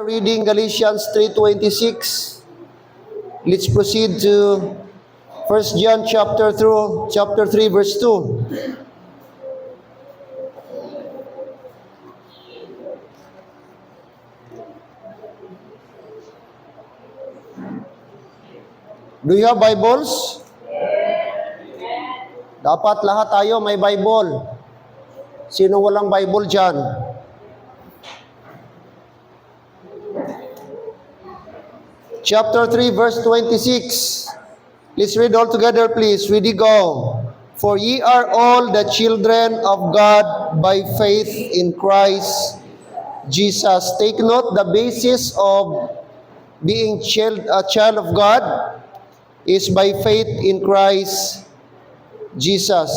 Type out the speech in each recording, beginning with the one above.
reading Galatians 3:26. Let's proceed to 1 John chapter 3 verse 2. Do you have Bibles? Dapat lahat tayo may Bible. Sino walang Bible dyan? Chapter 3, verse 26. Let's read all together, please. Ready, go. For ye are all the children of God by faith in Christ Jesus. Take note, the basis of being a child of God is by faith in Christ Jesus.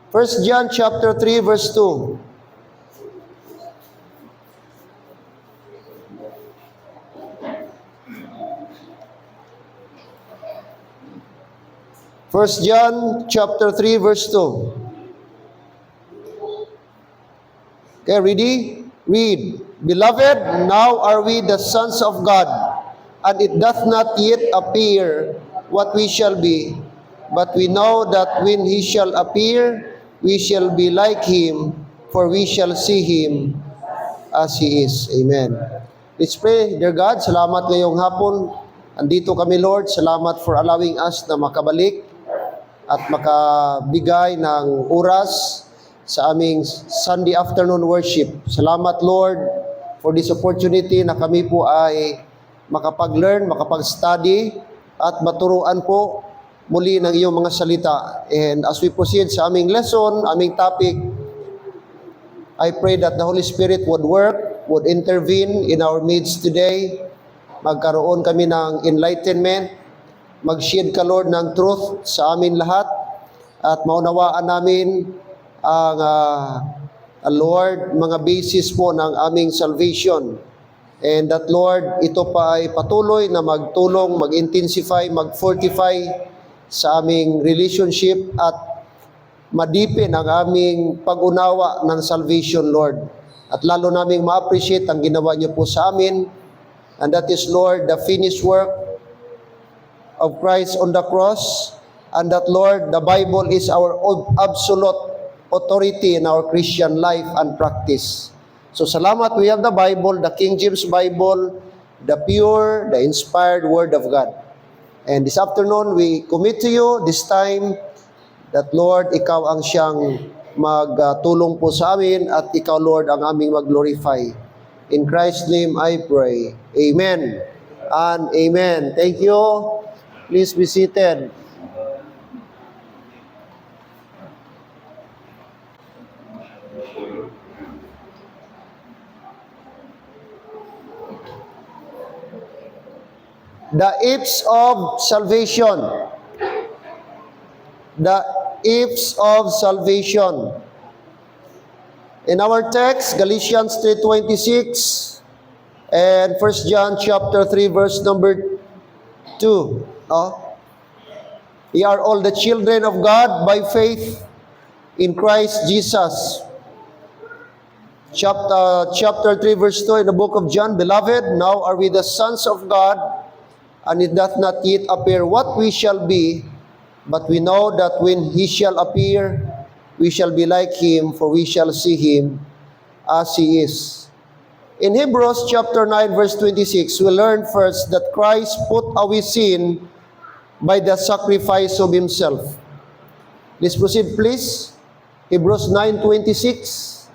1 John chapter 3, verse 2. First John chapter 3 verse 2. Okay, ready? Read. Beloved, now are we the sons of God, and it doth not yet appear what we shall be, but we know that when he shall appear, we shall be like him, for we shall see him as he is. Amen. Let's pray. Dear God, salamat ngayong hapon. Andito kami, Lord. Salamat for allowing us na makabalik at makabigay ng oras sa aming Sunday afternoon worship. Salamat, Lord, for this opportunity na kami po ay makapag-learn, makapag-study, at maturuan po muli ng iyong mga salita. And as we proceed sa aming lesson, aming topic, I pray that the Holy Spirit would work, would intervene in our midst today. Magkaroon kami ng enlightenment, mag-shed ka, Lord, ng truth sa amin lahat, at maunawaan namin ang Lord, mga basis po ng aming salvation. And that, Lord, ito pa ay patuloy na magtulong, mag-intensify, mag-fortify sa aming relationship at madipin ang aming pag-unawa ng salvation, Lord. At lalo naming ma-appreciate ang ginawa niyo po sa amin. And that is, Lord, the finished work of Christ on the cross, and that, Lord, the Bible is our absolute authority in our Christian life and practice. So salamat, we have the Bible, the King James Bible, the pure, the inspired Word of God. And this afternoon, we commit to you this time that, Lord, ikaw ang siyang magtulong po sa amin, at ikaw, Lord, ang aming mag-glorify. In Christ's name I pray. Amen and amen. Thank you. Please be seated. The ifs of salvation. The ifs of salvation. In our text, Galatians 3:26 and 1 John chapter 3 verse number 2. We are all the children of God by faith in Christ Jesus. Chapter 3 verse 2 in the book of John. Beloved, now are we the sons of God, and it doth not yet appear what we shall be, but we know that when he shall appear, we shall be like him, for we shall see him as he is. In Hebrews chapter 9 verse 26, we learn first that Christ put away sin by the sacrifice of himself. Let's proceed, please. Hebrews 9:26.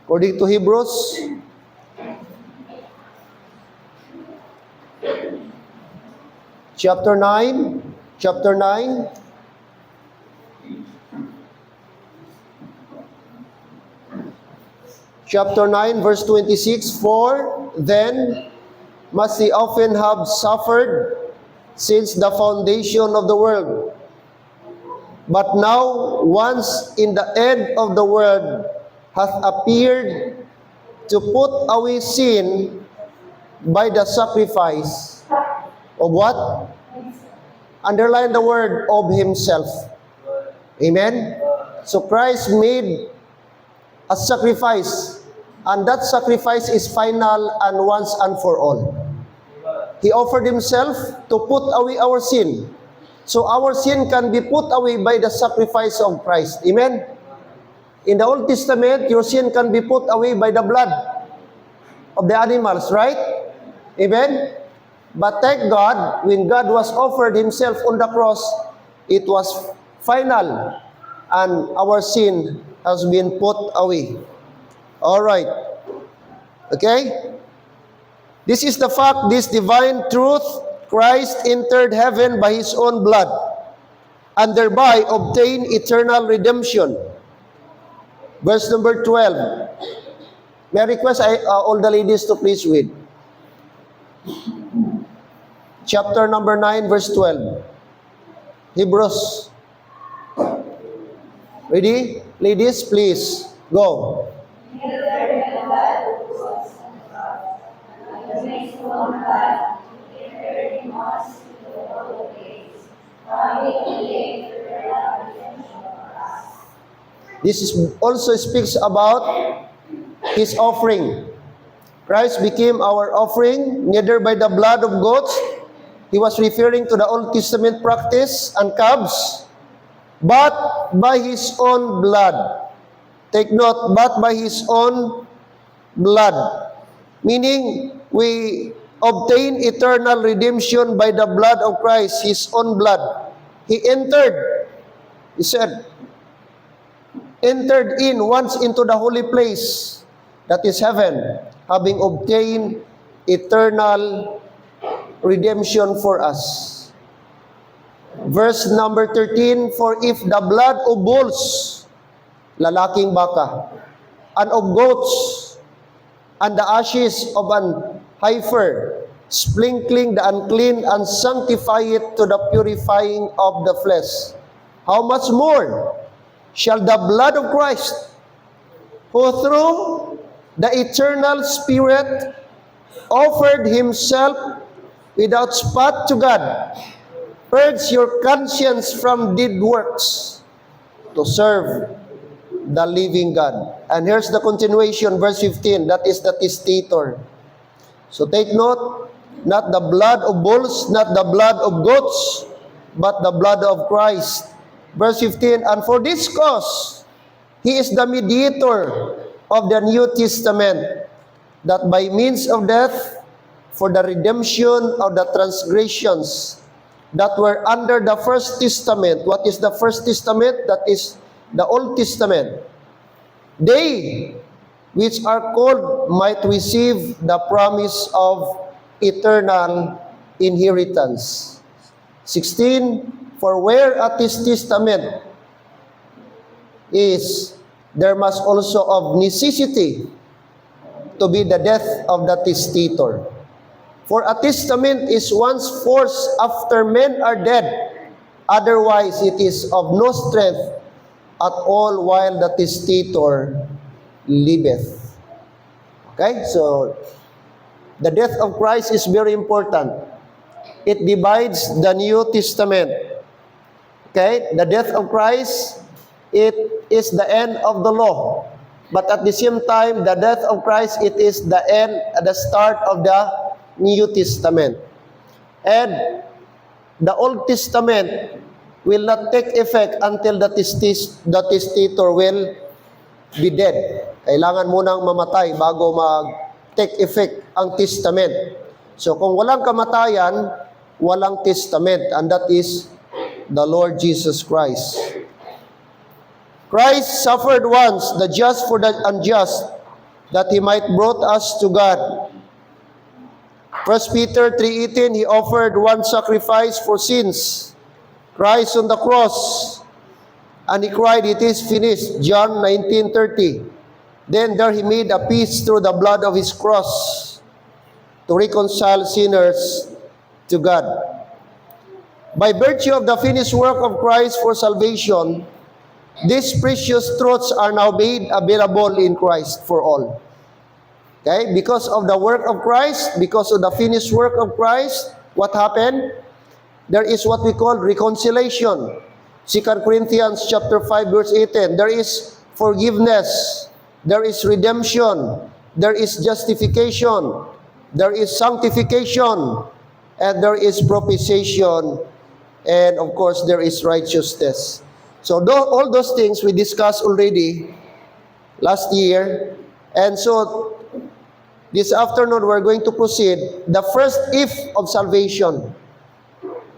According to Hebrews, chapter 9, verse 26, for then must he often have suffered since the foundation of the world. But now, once in the end of the world, hath appeared to put away sin by the sacrifice of what? Underline the word of himself. Amen? So Christ made a sacrifice. And that sacrifice is final and once and for all. He offered himself to put away our sin. So our sin can be put away by the sacrifice of Christ. Amen? In the Old Testament, your sin can be put away by the blood of the animals, right? Amen? But thank God, when God was offered himself on the cross, it was final and our sin has been put away. All right. Okay? This is the fact, this divine truth, Christ entered heaven by his own blood and thereby obtained eternal redemption. Verse number 12. May I request all the ladies to please read. Chapter number 9, verse 12. Hebrews. Ready? Ladies, please. Go. This also speaks about his offering. Christ became our offering, neither by the blood of goats. He was referring to the Old Testament practice and calves, but by his own blood. Take note, but by his own blood. Meaning, we obtain eternal redemption by the blood of Christ, his own blood. He entered, he said, entered in once into the holy place, that is heaven, having obtained eternal redemption for us. Verse number 13, for if the blood of bulls, lalaking baka, and of goats, and the ashes of an heifer, sprinkling the unclean and sanctify it to the purifying of the flesh, how much more shall the blood of Christ, who through the eternal Spirit offered himself without spot to God, purge your conscience from dead works to serve the living God. And here's the continuation, verse 15, that is the testator. So take note, not the blood of bulls, not the blood of goats, but the blood of Christ. Verse 15, and for this cause, he is the mediator of the New Testament, that by means of death, for the redemption of the transgressions that were under the first testament. What is the first testament? That is the Old Testament. They which are called might receive the promise of eternal inheritance. 16, for where a testament is, there must also of necessity to be the death of the testator. For a testament is once forced after men are dead, otherwise it is of no strength at all while the testator liveth. Okay, so the death of Christ is very important. It divides the New Testament. Okay, the death of Christ, it is the end of the law. But at the same time, the death of Christ, it is the end, the start of the New Testament. And the Old Testament will not take effect until the testator will be dead. Kailangan munang mamatay bago mag-take effect ang testament. So kung walang kamatayan, walang testament, and that is the Lord Jesus Christ. Christ suffered once, the just for the unjust, that he might brought us to God. 1 Peter 3:18, he offered one sacrifice for sins, Christ on the cross, and he cried, it is finished. John 19:30. Then there he made a peace through the blood of his cross to reconcile sinners to God. By virtue of the finished work of Christ for salvation, these precious truths are now made available in Christ for all. Okay? Because of the work of Christ, because of the finished work of Christ, what happened? There is what we call reconciliation. 2 Corinthians chapter 5 verse 18. There is forgiveness. there is redemption, there is justification, there is sanctification, and there is propitiation, and of course, there is righteousness. So all those things we discussed already last year. And so this afternoon, we're going to proceed. The first if of salvation.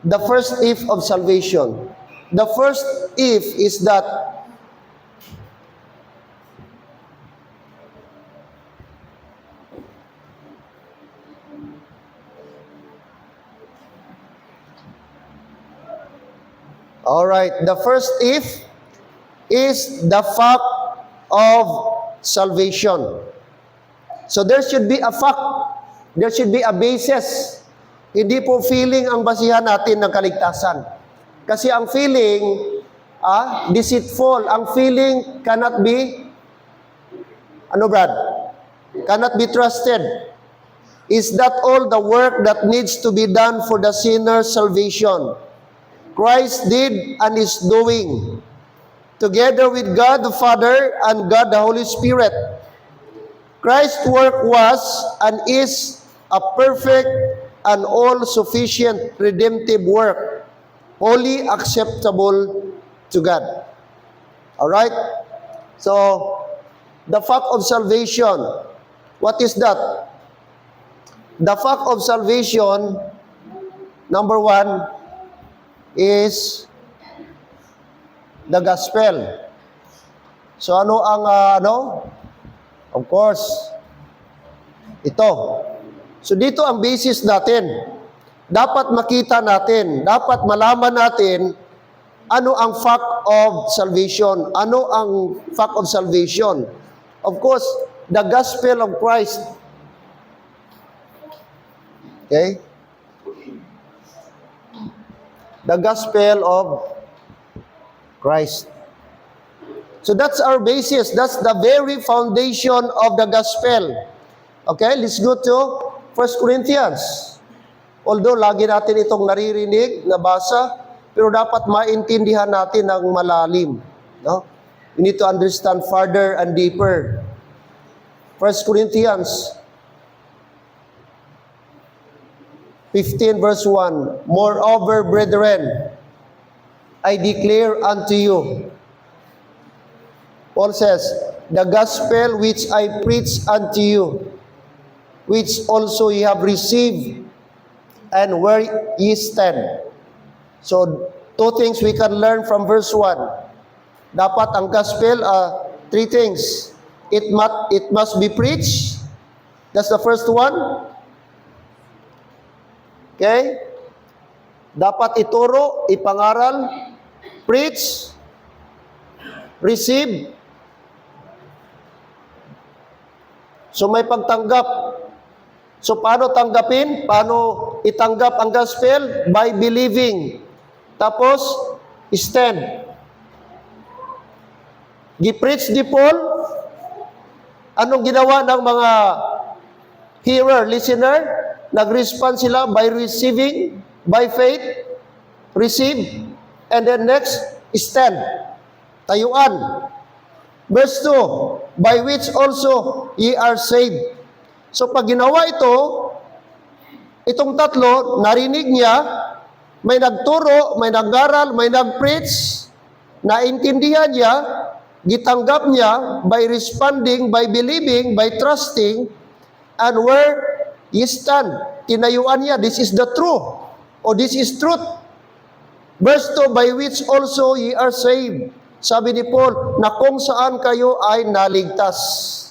The first if of salvation. The first if is that all right, the first if is the fact of salvation. So there should be a fact. There should be a basis. Hindi po feeling ang basihan natin ng kaligtasan. Kasi ang feeling, deceitful. Ang feeling cannot be, cannot be trusted. Is that all the work that needs to be done for the sinner's salvation? Christ did and is doing, together with God the Father and God the Holy Spirit. Christ's work was and is a perfect and all-sufficient redemptive work, wholly acceptable to God. All right? So, the fact of salvation, what is that? The fact of salvation, number one, is the gospel. So, ano ang, Of course, ito. So dito ang basis natin. Dapat makita natin, dapat malaman natin ano ang fact of salvation. Ano ang fact of salvation? Of course, the gospel of Christ. Okay? The gospel of Christ. So that's our basis. That's the very foundation of the gospel. Okay, let's go to 1 Corinthians. Although lagi natin itong naririnig, nabasa, pero dapat maintindihan natin ng malalim. No? We need to understand further and deeper. 1 Corinthians 15 verse 1. Moreover, brethren, I declare unto you, Paul says, the gospel which I preach unto you, which also ye have received, and where ye stand. So, two things we can learn from verse 1. Dapat ang gospel, three things. It must be preached. That's the first one. Okay? Dapat ituro, ipangaral, preach, receive. So may pagtanggap. So paano tanggapin? Paano itanggap ang gospel? By believing. Tapos, stand. Gi-preach di Paul. Anong ginawa ng mga hearer, listener? Nag-respond sila by receiving, by faith, receive, and then next, stand. Tayuan. Verse 2, by which also ye are saved. So pag ginawa ito, itong tatlo, narinig niya, may nagturo, may nag-aral, may nag-preach, naintindihan niya, gitanggap niya by responding, by believing, by trusting, and where ye stand. Tinayuan niya, this is the truth, or this is truth. Verse 2, by which also ye are saved. Sabi ni Paul, na kung saan kayo ay naligtas.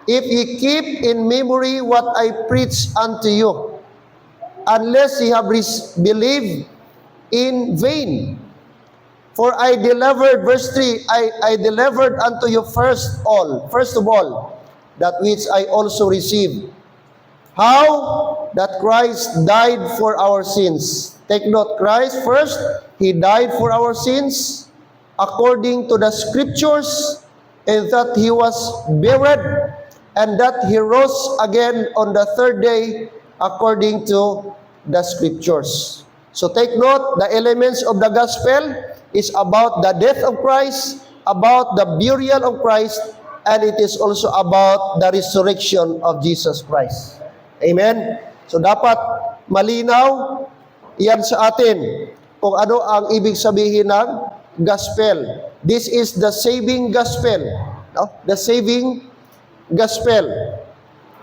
If ye keep in memory what I preach unto you, unless ye have believed in vain. For I delivered, verse 3, I delivered unto you first of all, that which I also received. How? That Christ died for our sins. Take note, Christ first, He died for our sins, according to the scriptures, and that He was buried, and that He rose again on the third day, according to the scriptures. So take note, the elements of the gospel is about the death of Christ, about the burial of Christ, and it is also about the resurrection of Jesus Christ. Amen? So dapat malinaw yan sa atin kung ano ang ibig sabihin ng gospel. This is the saving gospel. No? The saving gospel.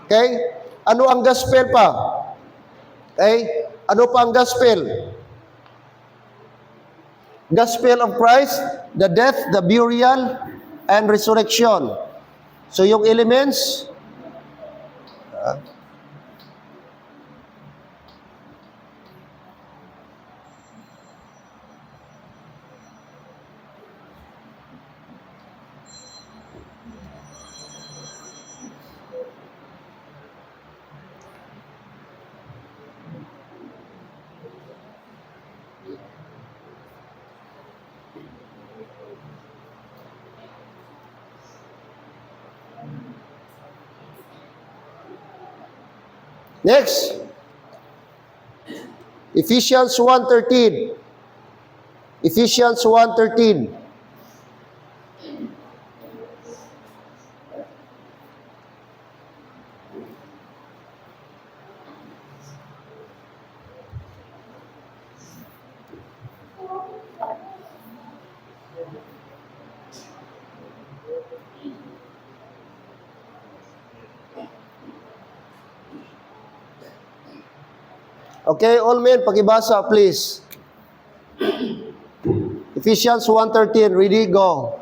Okay? Ano ang gospel pa? Okay? Ano pa ang gospel? Gospel of Christ, the death, the burial, and resurrection. So yung elements, next, Ephesians 1:13. Ephesians 1:13. Okay, all men, pakibasa please. Ephesians 1:13, ready, go.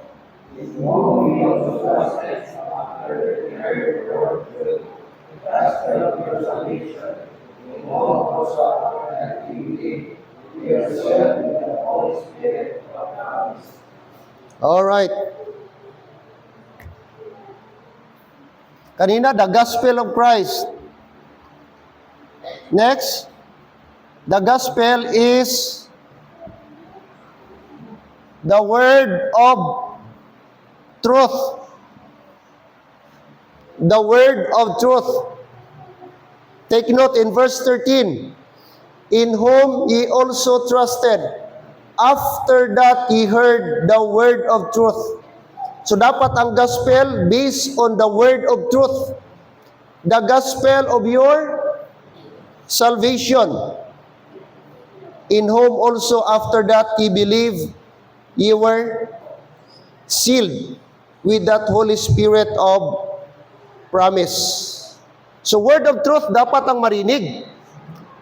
All right. Kanina, the gospel of Christ. Next, the gospel is the word of truth. The word of truth. Take note in verse 13. In whom ye also trusted, after that ye heard the word of truth. So dapat ang gospel based on the word of truth. The gospel of your salvation. In whom also after that ye believe, ye were sealed with that Holy Spirit of promise. So word of truth dapat ang marinig.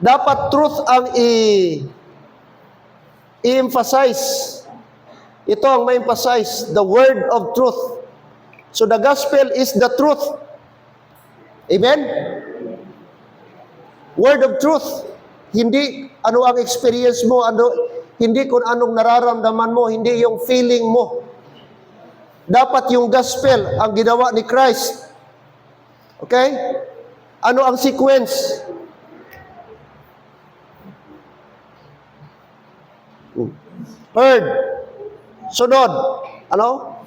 Dapat truth ang i-emphasize. Ito ang ma-emphasize, the word of truth. So the gospel is the truth. Amen? Word of truth. Hindi ano ang experience mo, hindi kung anong nararamdaman mo, hindi yung feeling mo. Dapat yung gospel ang ginawa ni Christ. Okay? Ano ang sequence? Heard. Sunod. Ano?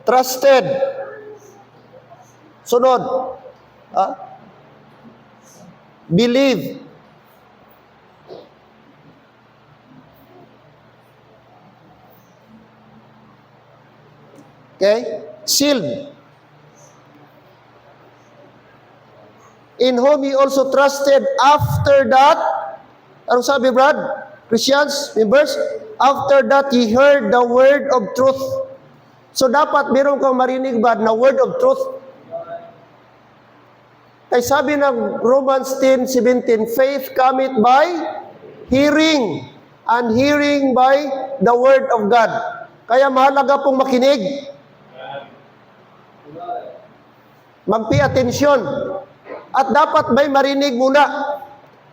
Trusted. Sunod. Believe. Okay? Sealed. In whom he also trusted after that. Anong sabi, Brad? Christians, members? After that, he heard the word of truth. So, dapat meron kang marinig ba na word of truth? Kaya sabi ng Romans 10:17, faith cometh by hearing, and hearing by the word of God. Kaya mahalaga pong makinig. Mag-pay attention. At dapat may marinig muna.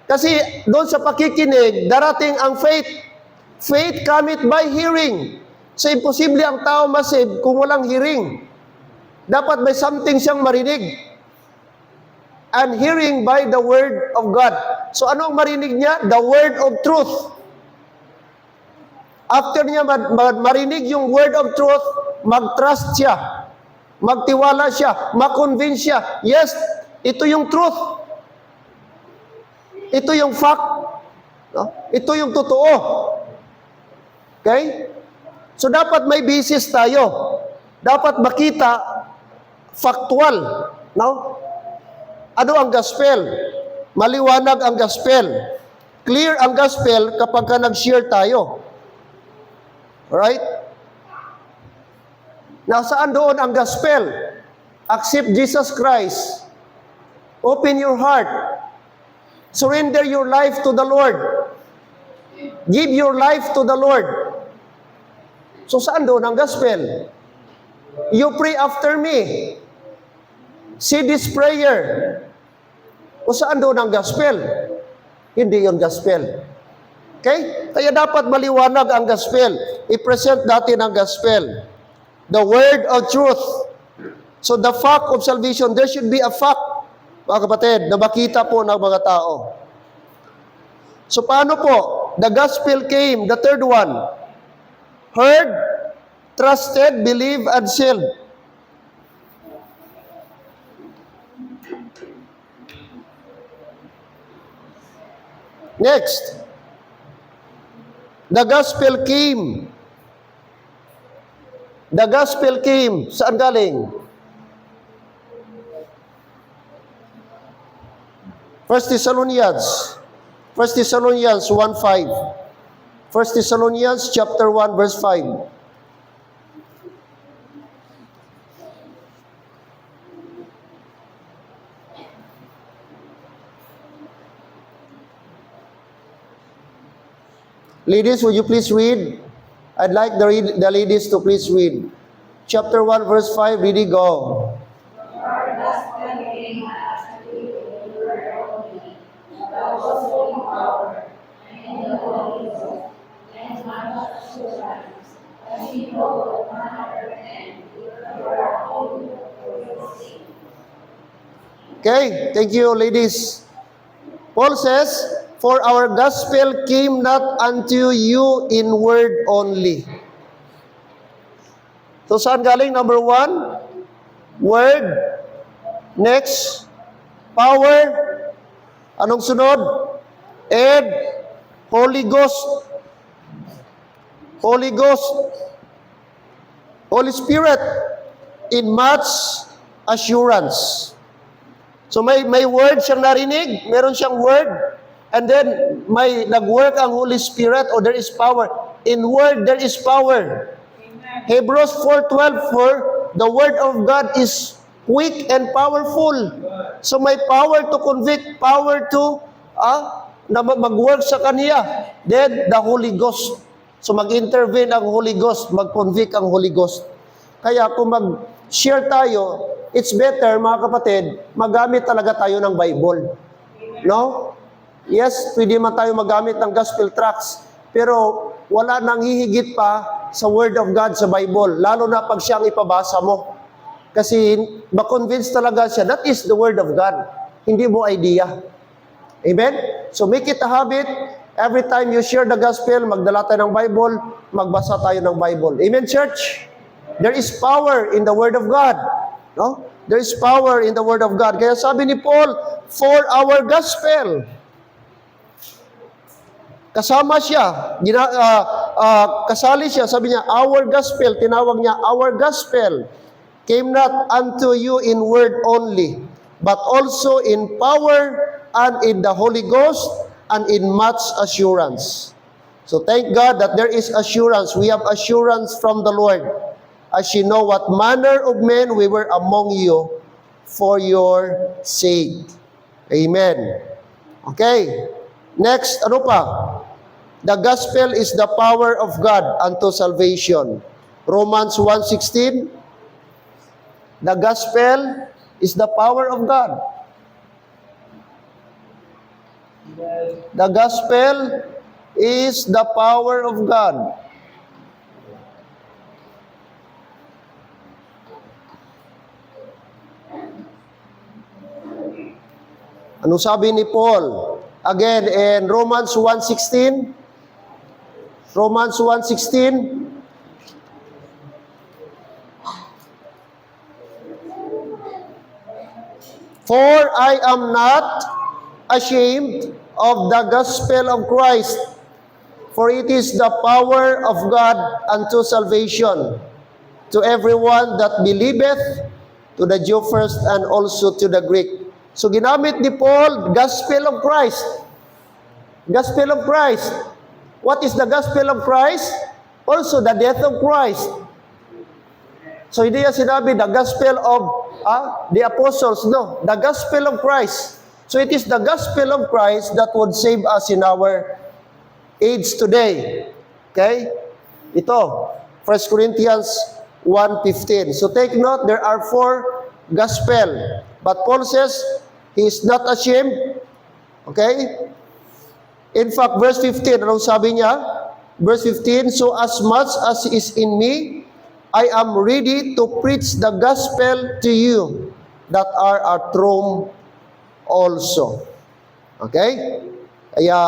Kasi doon sa pakikinig, darating ang faith. Faith cometh by hearing. So, imposible ang tao masave kung walang hearing. Dapat may something siyang marinig. And hearing by the word of God. So, ano ang marinig niya? The word of truth. After niya marinig yung word of truth, mag-trust siya. Magtiwala siya. Mag-convince siya. Yes, ito yung truth. Ito yung fact. No? Ito yung totoo. Okay? So, dapat may basis tayo. dapat makita factual, no? Ano ang gospel? Maliwanag ang gospel. Clear ang gospel kapag ka nag-share tayo. Alright? Nasaan doon ang gospel? Accept Jesus Christ. Open your heart. Surrender your life to the Lord. Give your life to the Lord. So saan doon ang gospel? You pray after me. Say this prayer. O saan doon ang gospel? Hindi yung gospel. Okay? Kaya dapat maliwanag ang gospel. I-present natin ang gospel. The word of truth. So the fact of salvation, there should be a fact, mga kapatid, na makita po ng mga tao. So paano po? The gospel came, the third one. Heard, trusted, believed, and sealed. Next. The gospel came. The gospel came. Saan galing? 1 Thessalonians 1:5. 1 Thessalonians chapter 1 verse 5. Ladies, would you please read? I'd like the ladies to please read. Chapter 1 verse 5, ready, go. Okay, thank you, ladies. Paul says, "For our gospel came not unto you in word only." So saan galing? Number 1, word. Next, power. Anong sunod? And Holy Ghost. Holy Ghost. Holy Spirit. In much assurance. So may word siyang narinig, meron siyang word, and then may nag-work ang Holy Spirit, or there is power. In word, there is power. Amen. Hebrews 4:12, for the word of God is quick and powerful. So may power to convict, power to na mag-work sa kanya. Then the Holy Ghost. So mag-intervene ang Holy Ghost, mag-convict ang Holy Ghost. Kaya kung mag-share tayo, it's better, mga kapatid, magamit talaga tayo ng Bible. No? Yes, pwede man tayo magamit ng gospel tracts, pero wala nang hihigit pa sa Word of God sa Bible, lalo na pag siyang ipabasa mo. Kasi ma-convince talaga siya, that is the Word of God. Hindi mo idea. Amen? So make it a habit, every time you share the gospel, magdala tayo ng Bible, magbasa tayo ng Bible. Amen, church? There is power in the Word of God. No? There is power in the Word of God. Kaya sabi ni Paul, for our gospel. Kasama siya, kasali siya, sabi niya, our gospel, tinawag niya, our gospel came not unto you in word only, but also in power and in the Holy Ghost and in much assurance. So thank God that there is assurance. We have assurance from the Lord. As you know what manner of men we were among you for your sake. Amen. Okay. Next, ano pa? The gospel is the power of God unto salvation. Romans 1:16. The gospel is the power of God. The gospel is the power of God. Ano sabi ni Paul? Again, in Romans 1:16. Romans 1:16. For I am not ashamed of the gospel of Christ, for it is the power of God unto salvation to everyone that believeth, to the Jew first and also to the Greek. So ginamit ni Paul, gospel of Christ. Gospel of Christ. What is the gospel of Christ? Also the death of Christ. So hindi niya sinabi the gospel of the apostles. No, the gospel of Christ. So it is the gospel of Christ that would save us in our age today. Okay? Ito, 1 Corinthians 1:15. So take note, there are 4 gospel. But Paul says, he is not ashamed. Okay? In fact, verse 15, anong sabi niya? Verse 15, so as much as is in me, I am ready to preach the gospel to you that are at Rome also. Okay? Kaya,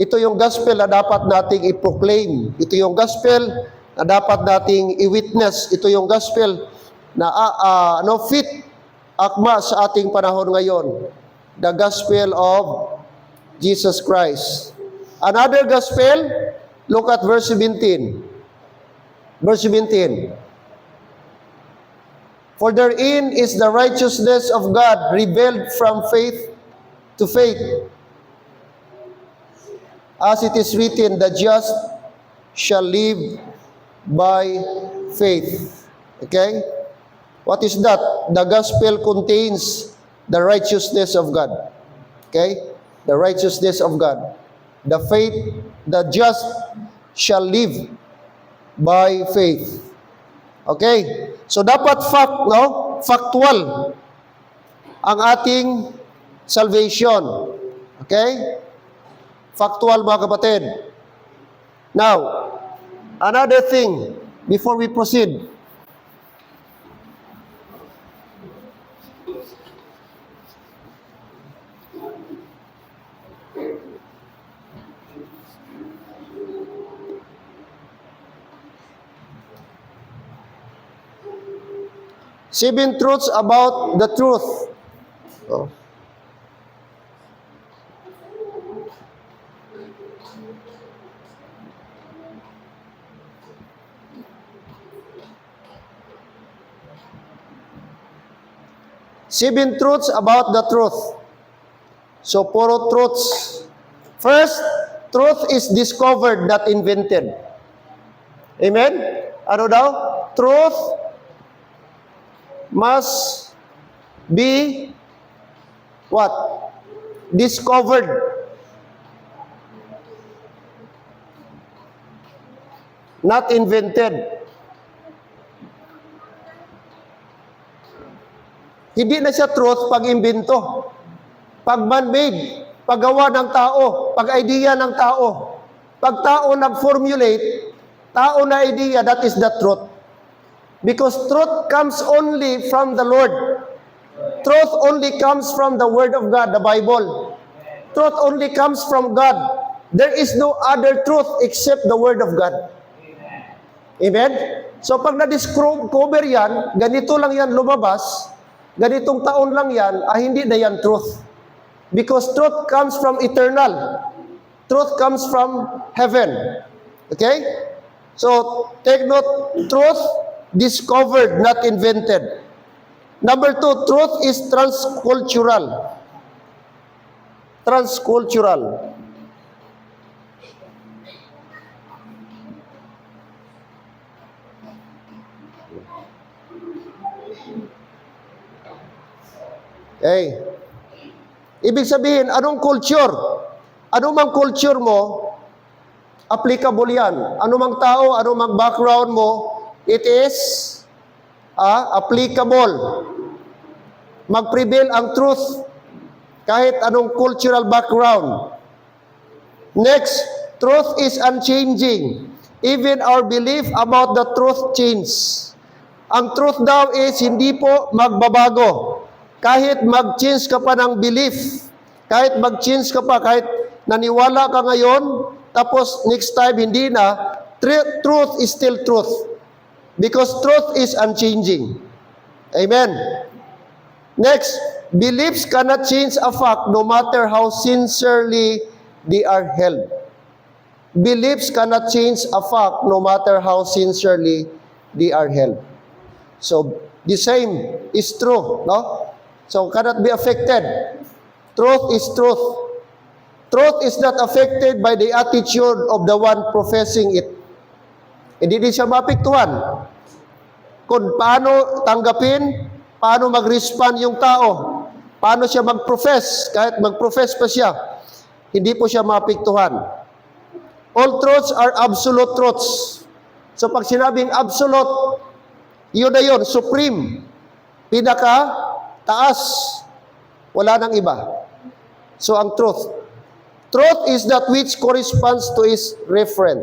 ito yung gospel na dapat nating i-proclaim. Ito yung gospel na dapat nating i-witness. Ito yung gospel na fit, akma sa ating panahon ngayon. The gospel of Jesus Christ. Another gospel, look at verse 17. Verse 17. For therein is the righteousness of God revealed from faith to faith. As it is written, the just shall live by faith. Okay? What is that? The gospel contains the righteousness of God. Okay? The righteousness of God. The faith, the just shall live by faith. Okay? So dapat factual ang ating salvation. Okay? Factual, mga kapatid. Now, another thing before we proceed. Seven truths about the truth. Oh. Seven truths about the truth. So, puro truths. First, truth is discovered, not invented. Amen? Ano daw? Truth must be what? Discovered. Not invented. Hindi na siya truth pag imbento. Pag man-made, paggawa ng tao, pag-idea ng tao. Pag tao nag-formulate, tao na idea, that is the truth. Because truth comes only from the Lord. Truth only comes from the Word of God, the Bible. Truth only comes from God. There is no other truth except the Word of God. Amen? So pag na-discover yan, ganito lang yan lumabas, ganitong taon lang yan, hindi na yan truth. Because truth comes from eternal. Truth comes from heaven. Okay? So, take note, truth discovered, not invented. Number 2, truth is transcultural. Transcultural. Okay. Ibig sabihin, anong culture? Ano mang culture mo, applicable yan. Ano mang tao, ano mang background mo, it is applicable. Mag-prevail ang truth kahit anong cultural background. Next, truth is unchanging. Even our belief about the truth changes. Ang truth daw is hindi po magbabago. Kahit mag-change ka pa ng belief, kahit mag-change ka pa, kahit naniwala ka ngayon, tapos next time hindi na, truth is still truth. Because truth is unchanging. Amen. Next, beliefs cannot change a fact no matter how sincerely they are held. Beliefs cannot change a fact no matter how sincerely they are held. So, the same is true, no? So, cannot be affected. Truth is truth. Truth is not affected by the attitude of the one professing it. Hindi din siya maapektuhan kung paano tanggapin, paano mag-respond yung tao, paano siya mag-profess, kahit mag-profess pa siya, hindi po siya maapektuhan. All truths are absolute truths. So pag sinabing absolute, yun na yun, supreme, pinaka, taas, wala nang iba. So ang truth. Truth is that which corresponds to its referent.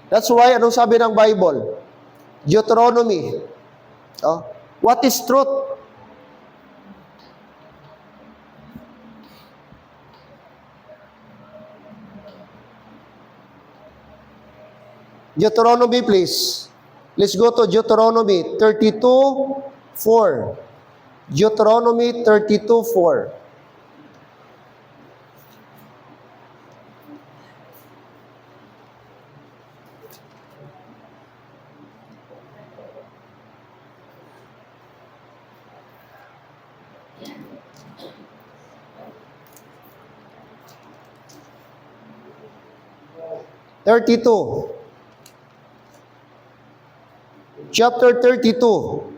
That's why, anong sabi ng Bible? Deuteronomy. Oh, what is truth? Deuteronomy, please. Let's go to Deuteronomy 32:4. Deuteronomy 32:4. Chapter 32.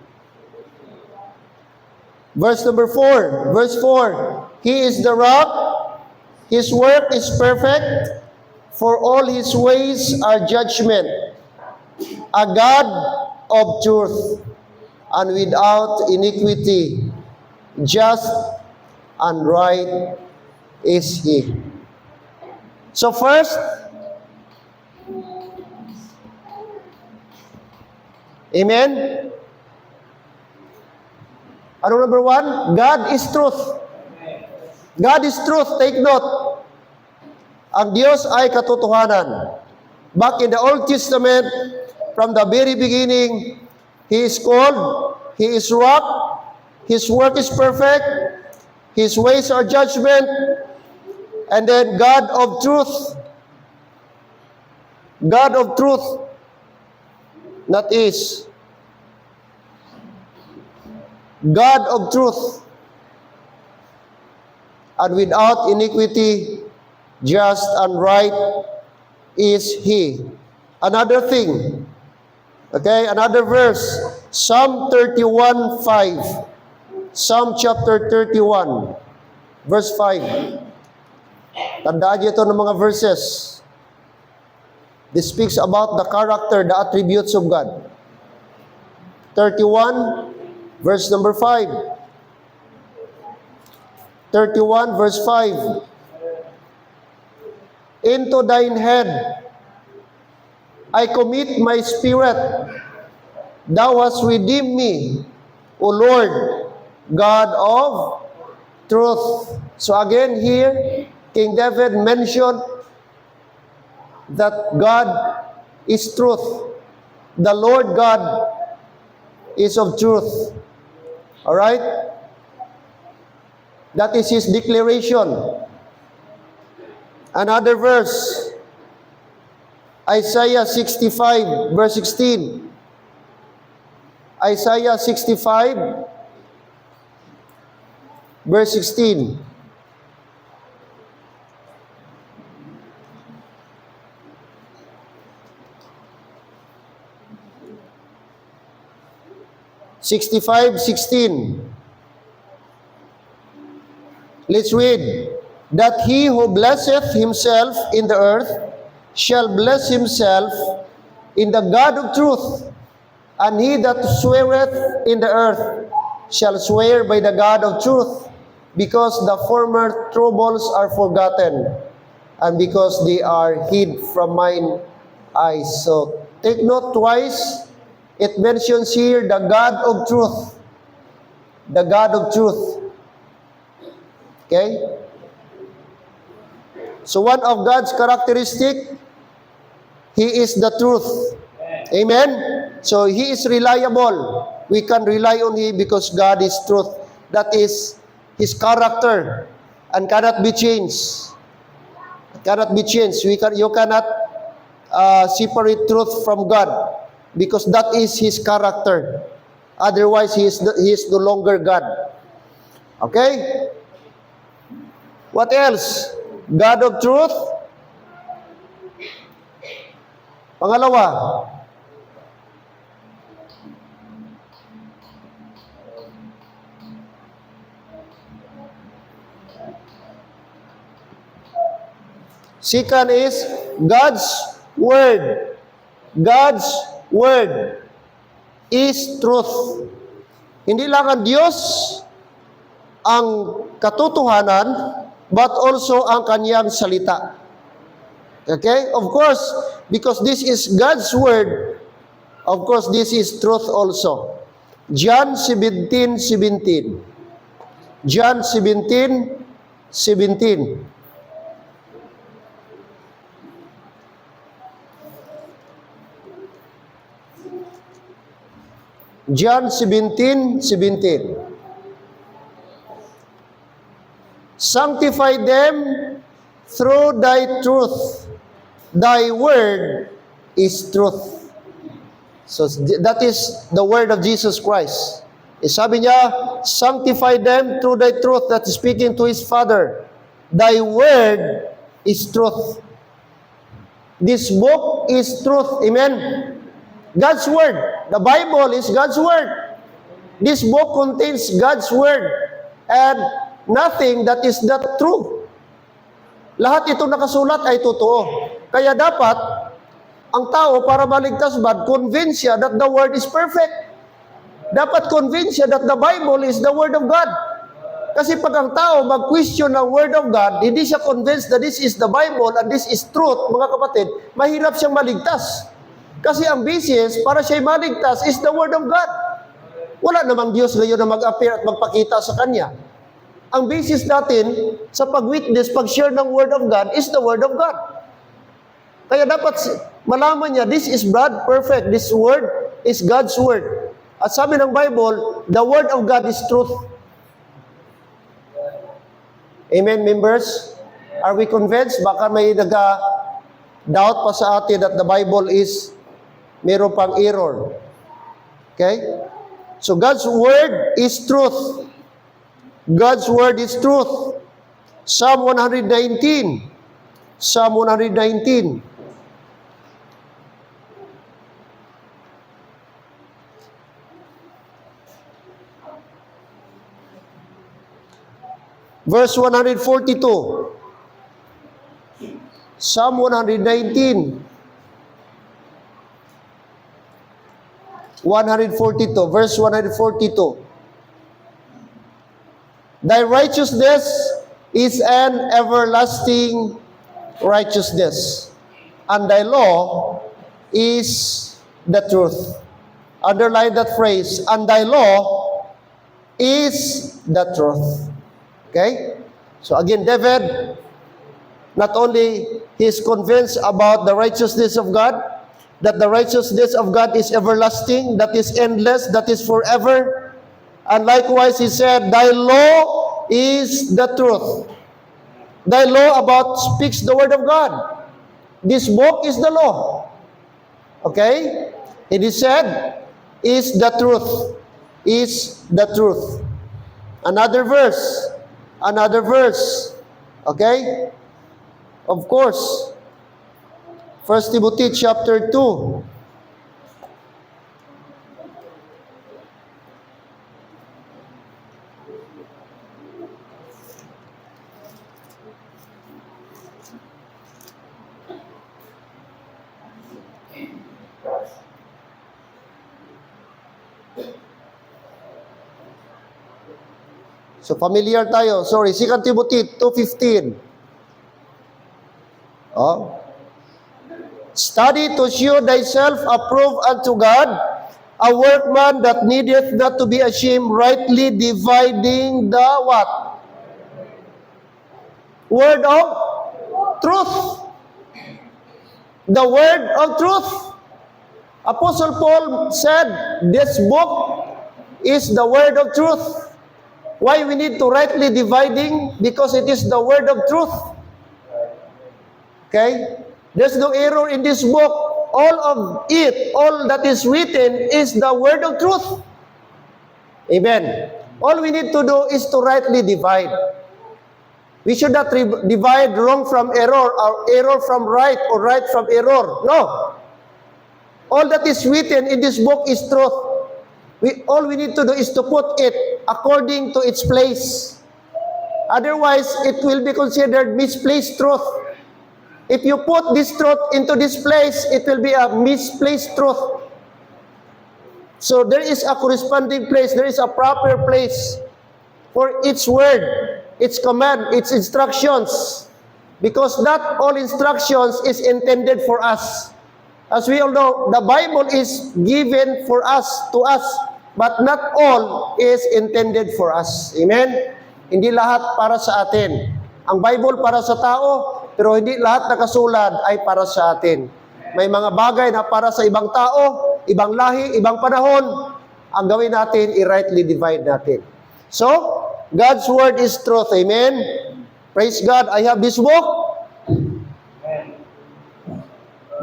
Verse number 4. Verse 4. He is the rock. His work is perfect. For all his ways are judgment. A God of truth and without iniquity. Just and right is he. So first, amen? Ano number 1? God is truth. God is truth. Take note. Ang Diyos ay katotohanan. Back in the Old Testament, from the very beginning, He is called, He is rock, His work is perfect, His ways are judgment, and then God of truth. God of truth. That is God of truth, and without iniquity, just and right is He. Another thing, okay, another verse, Psalm 31:5. Psalm chapter 31, verse 5. Tandaan niyo ito ng mga verses. This speaks about the character, the attributes of God. 31, verse number 5. 31, verse 5. Into thine hand I commit my spirit. Thou hast redeemed me, O Lord, God of truth. So again here, King David mentioned that God is truth. The Lord God is of truth. All right? That is his declaration. Another verse, Isaiah 65, verse 16. Isaiah 65, verse 16. Let's read. That he who blesseth himself in the earth shall bless himself in the God of truth, and he that sweareth in the earth shall swear by the God of truth, because the former troubles are forgotten, and because they are hid from mine eyes. So, take note twice, it mentions here the God of truth. The God of truth. Okay? So one of God's characteristic, He is the truth. Amen? So He is reliable. We can rely on Him because God is truth. That is His character and cannot be changed. It cannot be changed. You cannot separate truth from God, because that is His character. Otherwise, He is no longer God. Okay? What else? God of truth. Pangalawa, second is God's Word. God's Word is truth. Hindi lang ang Diyos ang katotohanan, but also ang kanyang salita. Okay? Of course, because this is God's Word, of course, this is truth also. John 17:17. John 17:17. John 17:17. Sanctify them through thy truth. Thy word is truth. So that is the word of Jesus Christ. Sabi niya, sanctify them through thy truth. That is speaking to His Father. Thy word is truth. This book is truth. Amen? God's word. The Bible is God's word. This book contains God's word. And nothing that is not true. Lahat ito nakasulat ay totoo. Kaya dapat, ang tao para maligtas ba, convince siya that the word is perfect. Dapat convince siya that the Bible is the word of God. Kasi pag ang tao mag-question ng word of God, hindi siya convinced that this is the Bible and this is truth, mga kapatid, mahirap siyang maligtas. Kasi ang basis para siya maligtas is the word of God. Wala namang Diyos ngayon na mag-appear at magpakita sa Kanya. Ang basis natin sa pag-witness, pag-share ng word of God is the word of God. Kaya dapat malaman niya, this is God perfect. This word is God's word. At sabi ng Bible, the word of God is truth. Amen, members? Are we convinced? Baka may doubt pa sa atin that the Bible is meron pang error. Okay? So God's word is truth. God's word is truth. Psalm 119. Psalm 119. Verse 142. Psalm 119. 142. Verse 142. Thy righteousness is an everlasting righteousness, and thy law is the truth. Underline that phrase, and thy law is the truth. Okay? So again, David, not only he is convinced about the righteousness of God, that the righteousness of God is everlasting, that is endless, that is forever. And likewise, he said, thy law is the truth. Thy law speaks the word of God. This book is the law. Okay? It is said, is the truth. Is the truth. Another verse. Another verse. Okay? Of course. 1 Timothy chapter 2. So familiar tayo. Sorry, 2 Timothy 2:15. Oh. Study to show thyself approved unto God, a workman that needeth not to be ashamed, rightly dividing the what? Word of truth. The word of truth. Apostle Paul said, this book is the word of truth. Why we need to rightly dividing? Because it is the word of truth. Okay? There's no error in this book. All of it, all that is written is the word of truth. Amen. All we need to do is to rightly divide. We should not divide wrong from error, or error from right, or right from error. No. All that is written in this book is truth. All we need to do is to put it according to its place. Otherwise, it will be considered misplaced truth. If you put this truth into this place, it will be a misplaced truth. So there is a corresponding place, there is a proper place for its word, its command, its instructions. Because not all instructions is intended for us. As we all know, the Bible is given for us, to us, but not all is intended for us. Amen? Hindi lahat para sa atin. Ang Bible para sa tao, pero hindi lahat nakasulat ay para sa atin. May mga bagay na para sa ibang tao, ibang lahi, ibang panahon. Ang gawin natin, i-rightly divide natin. So, God's word is truth. Amen? Praise God. I have this book.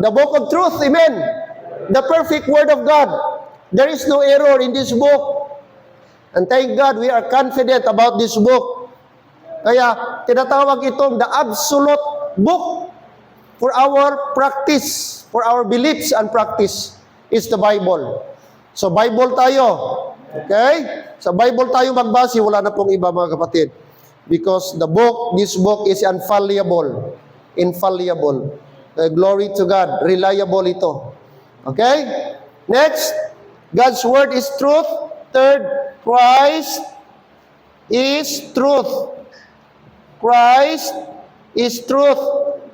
The book of truth. Amen? The perfect word of God. There is no error in this book. And thank God, we are confident about this book. Kaya, tinatawag itong the absolute book for our practice, for our beliefs and practice is the Bible. So, Bible tayo. Okay? Sa Bible tayo magbase, wala na pong iba mga kapatid. Because this book is infallible. Infallible. Glory to God. Reliable ito. Okay? Next, God's word is truth. Third, Christ is truth. Christ is truth.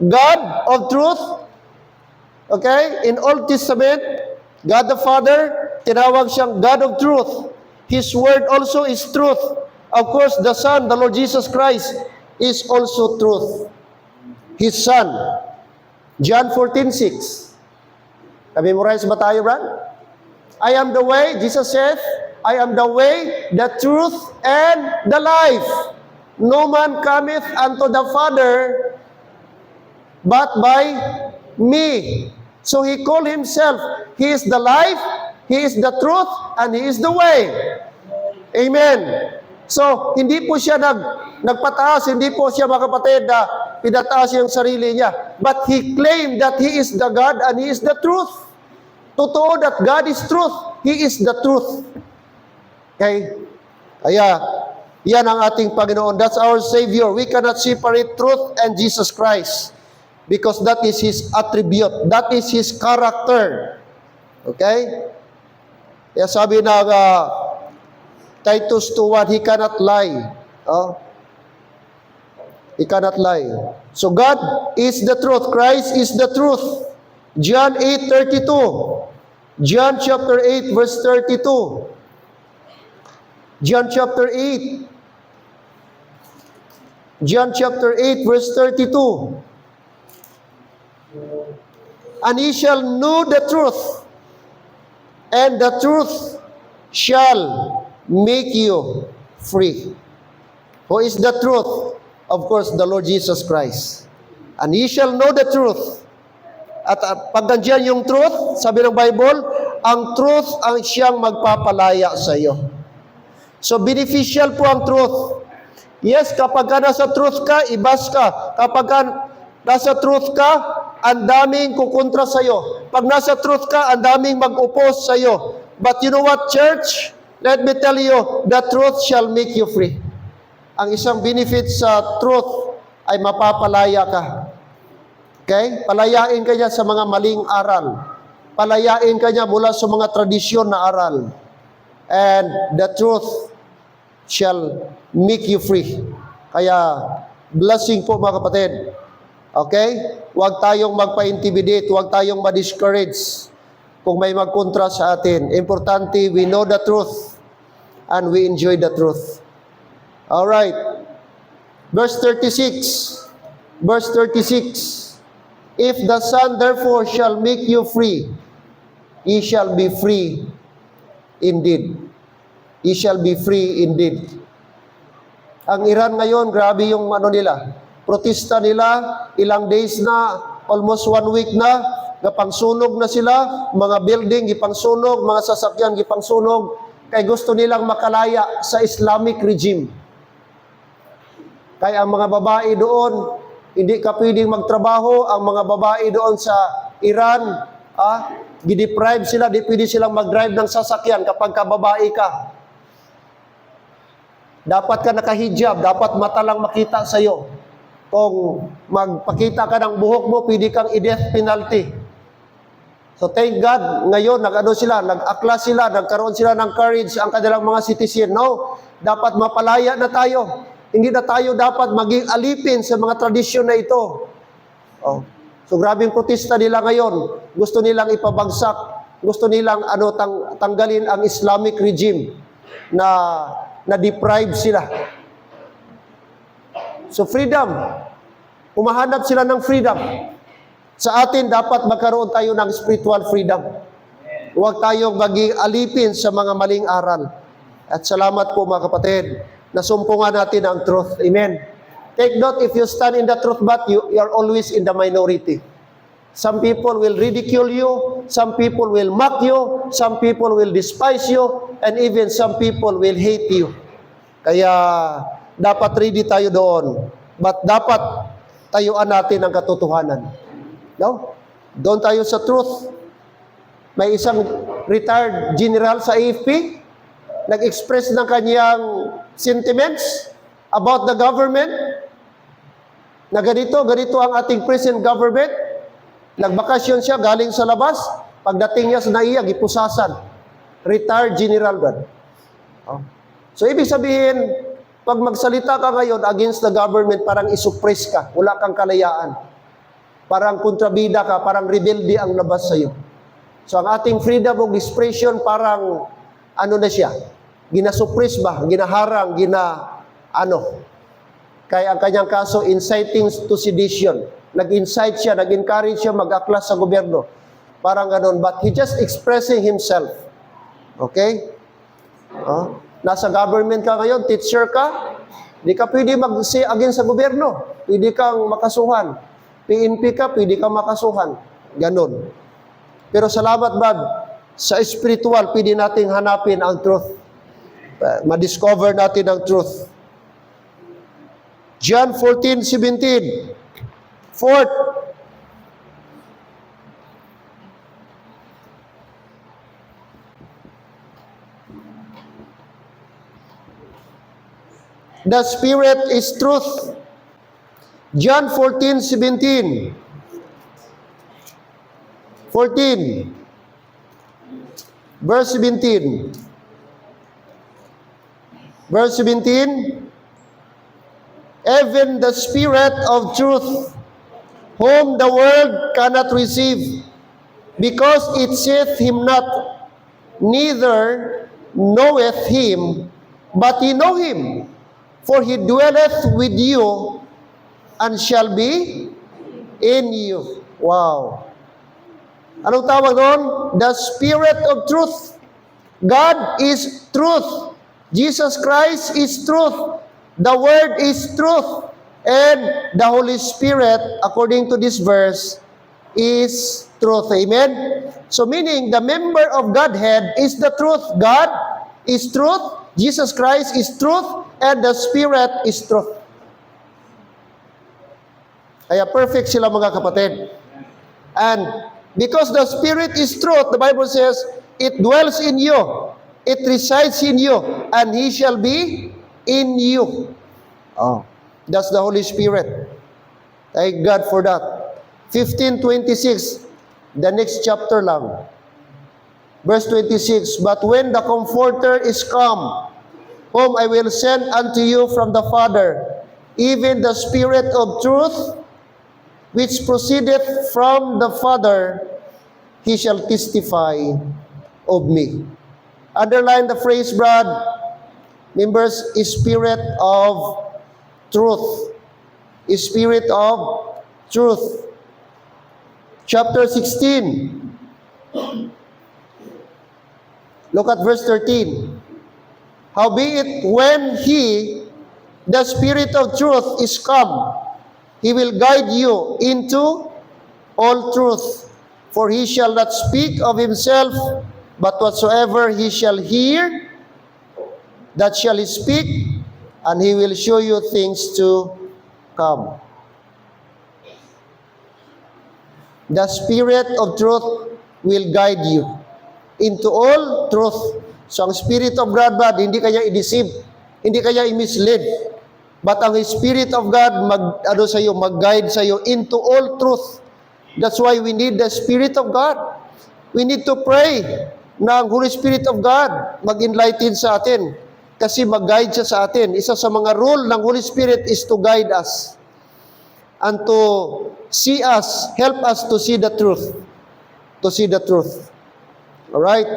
God of truth. Okay? In Old Testament, God the Father, tinawag siyang God of truth. His word also is truth. Of course, the Son, the Lord Jesus Christ, is also truth. His Son. John 14:6. Na-memorize ba tayo, Brad? I am the way, Jesus said, I am the way, the truth, and the life. No man cometh unto the Father but by me. So he called himself, he is the life, he is the truth, and he is the way. Amen. So, hindi po siya nagpataas, hindi po siya mga kapatid na pinataas yung sarili niya. But he claimed that he is the God and he is the truth. Totoo that God is truth. He is the truth. Okay? Kaya, yan ang ating Panginoon. That's our Savior. We cannot separate truth and Jesus Christ because that is His attribute. That is His character. Okay? Kaya sabi na Titus 2:1, He cannot lie. Oh? He cannot lie. So God is the truth. Christ is the truth. John 8:32. John chapter 8 verse 32. John chapter 8. John chapter 8 verse 32. And ye shall know the truth, and the truth shall make you free. Who is the truth? Of course, the Lord Jesus Christ. And ye shall know the truth. At pag nandiyan yung truth, sabi ng Bible, ang truth ang siyang magpapalaya sa iyo. So, beneficial po ang truth. Yes, kapag ka nasa truth ka, ibas ka. Kapag ka nasa truth ka, ang daming kukontra sa iyo. Pag nasa truth ka, ang daming mag-oppose sa iyo. But you know what, church? Let me tell you, the truth shall make you free. Ang isang benefit sa truth ay mapapalaya ka. Okay? Palayain ka niya sa mga maling aral. Palayain ka niya mula sa mga tradisyon na aral. And the truth shall make you free. Kaya, blessing po mga kapatid. Okay? Huwag tayong magpa-intimidate, huwag tayong ma-discourage kung may magkontra sa atin. Importante, we know the truth and we enjoy the truth. Alright. Verse 36. Verse 36. If the Son therefore shall make you free, ye shall be free indeed. Ye shall be free indeed. Ang Iran ngayon, grabe yung nila. Protesta nila, ilang days na almost 1 week na, gapangsunog na sila, mga building, gipangsunog, mga sasakyan, gipangsunog, kay gusto nilang makalaya sa Islamic regime. Kaya ang mga babae doon, hindi ka pwedeng magtrabaho, ang mga babae doon sa Iran, gideprive sila, di pwede silang mag-drive ng sasakyan kapag kababae ka. Dapat ka nakahijab, dapat mata lang makita sa'yo. Kung magpakita ka ng buhok mo, pwede kang i-death penalty. So thank God, ngayon nag-akla sila, nagkaroon sila ng courage ang kanilang mga citizen. No, dapat mapalaya na tayo. Hindi na tayo dapat maging alipin sa mga tradisyon na ito. So grabing protesta nila ngayon. Gusto nilang ipabagsak, gusto nilang tanggalin ang Islamic regime na deprive sila. So freedom, umahanap sila ng freedom. Sa atin, dapat magkaroon tayo ng spiritual freedom. Huwag tayong maging alipin sa mga maling aral. At salamat po mga kapatid, nasumpungan natin ang truth. Amen. Take note, if you stand in the truth, but you are always in the minority. Some people will ridicule you, some people will mock you, some people will despise you, and even some people will hate you. Kaya, dapat ready tayo doon. But dapat tayuan natin ang katotohanan. No? Doon tayo sa truth. May isang retired general sa AFP, nag-express ng kanyang sentiments about the government, na ganito ang ating present government. Nagbakasyon siya galing sa labas, pagdating niya sa naiya, gipusasan. Retired general ba? So ibig sabihin, pag magsalita ka ngayon against the government, parang isuppress ka, wala kang kalayaan. Parang kontrabida ka, parang rebelde ang labas sa iyo. So ang ating freedom of expression parang na siya, ginasuppress ba, ginaharang, kaya ang kanyang kaso, inciting to sedition. Nag-incite siya, nag-encourage siya mag-aklas sa gobyerno. Parang ganon, but he just expressing himself. Okay? Nasa government ka ngayon, teacher ka, di ka pwede mag-say against sa gobyerno. Pwede kang makasuhan. PNP ka, pwede kang makasuhan. Ganon. Pero salamat, Brad, sa spiritual, pwede nating hanapin ang truth. Ma-discover natin ang truth. John 14:17. Fourth, the Spirit is truth. John 14:17. 14. Verse 17. Verse 17. Even the Spirit of truth, whom the world cannot receive, because it seeth him not, neither knoweth him, but ye know him, for he dwelleth with you, and shall be in you. Wow. Anong tawag doon? The Spirit of truth. God is truth. Jesus Christ is truth. The Word is truth. And the Holy Spirit, according to this verse, is truth. Amen? So meaning, the member of Godhead is the truth. God is truth. Jesus Christ is truth. And the Spirit is truth. Kaya perfect sila mga kapatid. And because the Spirit is truth, the Bible says, it dwells in you, it resides in you, and He shall be in you. That's the Holy Spirit. Thank God for that. 15:26, the next chapter lang. Verse 26, but when the Comforter is come, whom I will send unto you from the Father, even the Spirit of truth, which proceedeth from the Father, He shall testify of me. Underline the phrase, Brad. Members, Spirit of truth. Spirit of truth. Chapter 16. Look at verse 13. Howbeit, when He, the Spirit of truth, is come, He will guide you into all truth. For he shall not speak of himself, but whatsoever he shall hear, that shall he speak, and he will show you things to come. The Spirit of truth will guide you into all truth. So ang Spirit of God, hindi kanya i-deceive, hindi kanya i-mislead. But ang Spirit of God mag-guide sa iyo into all truth. That's why we need the Spirit of God. We need to pray na ang Holy Spirit of God mag-enlighten sa atin. Kasi mag-guide siya sa atin. Isa sa mga role ng Holy Spirit is to guide us and to see us, help us to see the truth. To see the truth. Alright?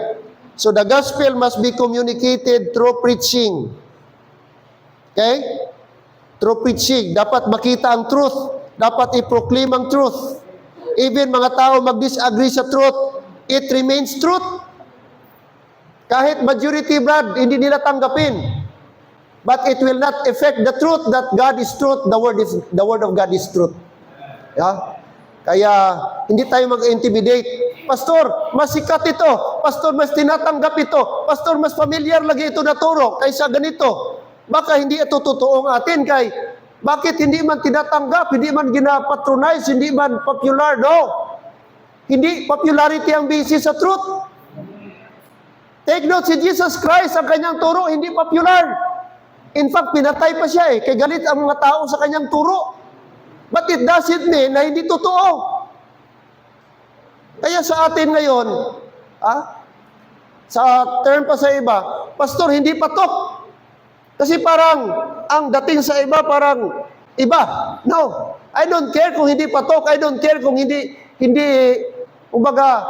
So the gospel must be communicated through preaching. Okay? Through preaching. Dapat makita ang truth. Dapat i-proclaim ang truth. Even mga tao mag-disagree sa truth, it remains truth. Kahit majority, Brad, hindi nila tanggapin. But it will not affect the truth that God is truth, the word of God is truth. Yeah? Kaya hindi tayo mag-intimidate. Pastor, mas sikat ito. Pastor, mas tinatanggap ito. Pastor, mas familiar lagi ito na turo kaysa ganito. Baka hindi ito totoong atin kay bakit hindi man tinatanggap, hindi man ginapatronize, hindi man popular, no? Hindi popularity ang basis sa truth. Take note, si Jesus Christ, ang kanyang turo, hindi popular. In fact, pinatay pa siya kaya galit ang mga tao sa kanyang turo. But it doesn't mean na hindi totoo. Kaya sa atin ngayon, sa term pa sa iba, Pastor, hindi patok. Kasi parang, ang dating sa iba, parang iba. No, I don't care kung hindi patok. I don't care kung hindi, kumbaga,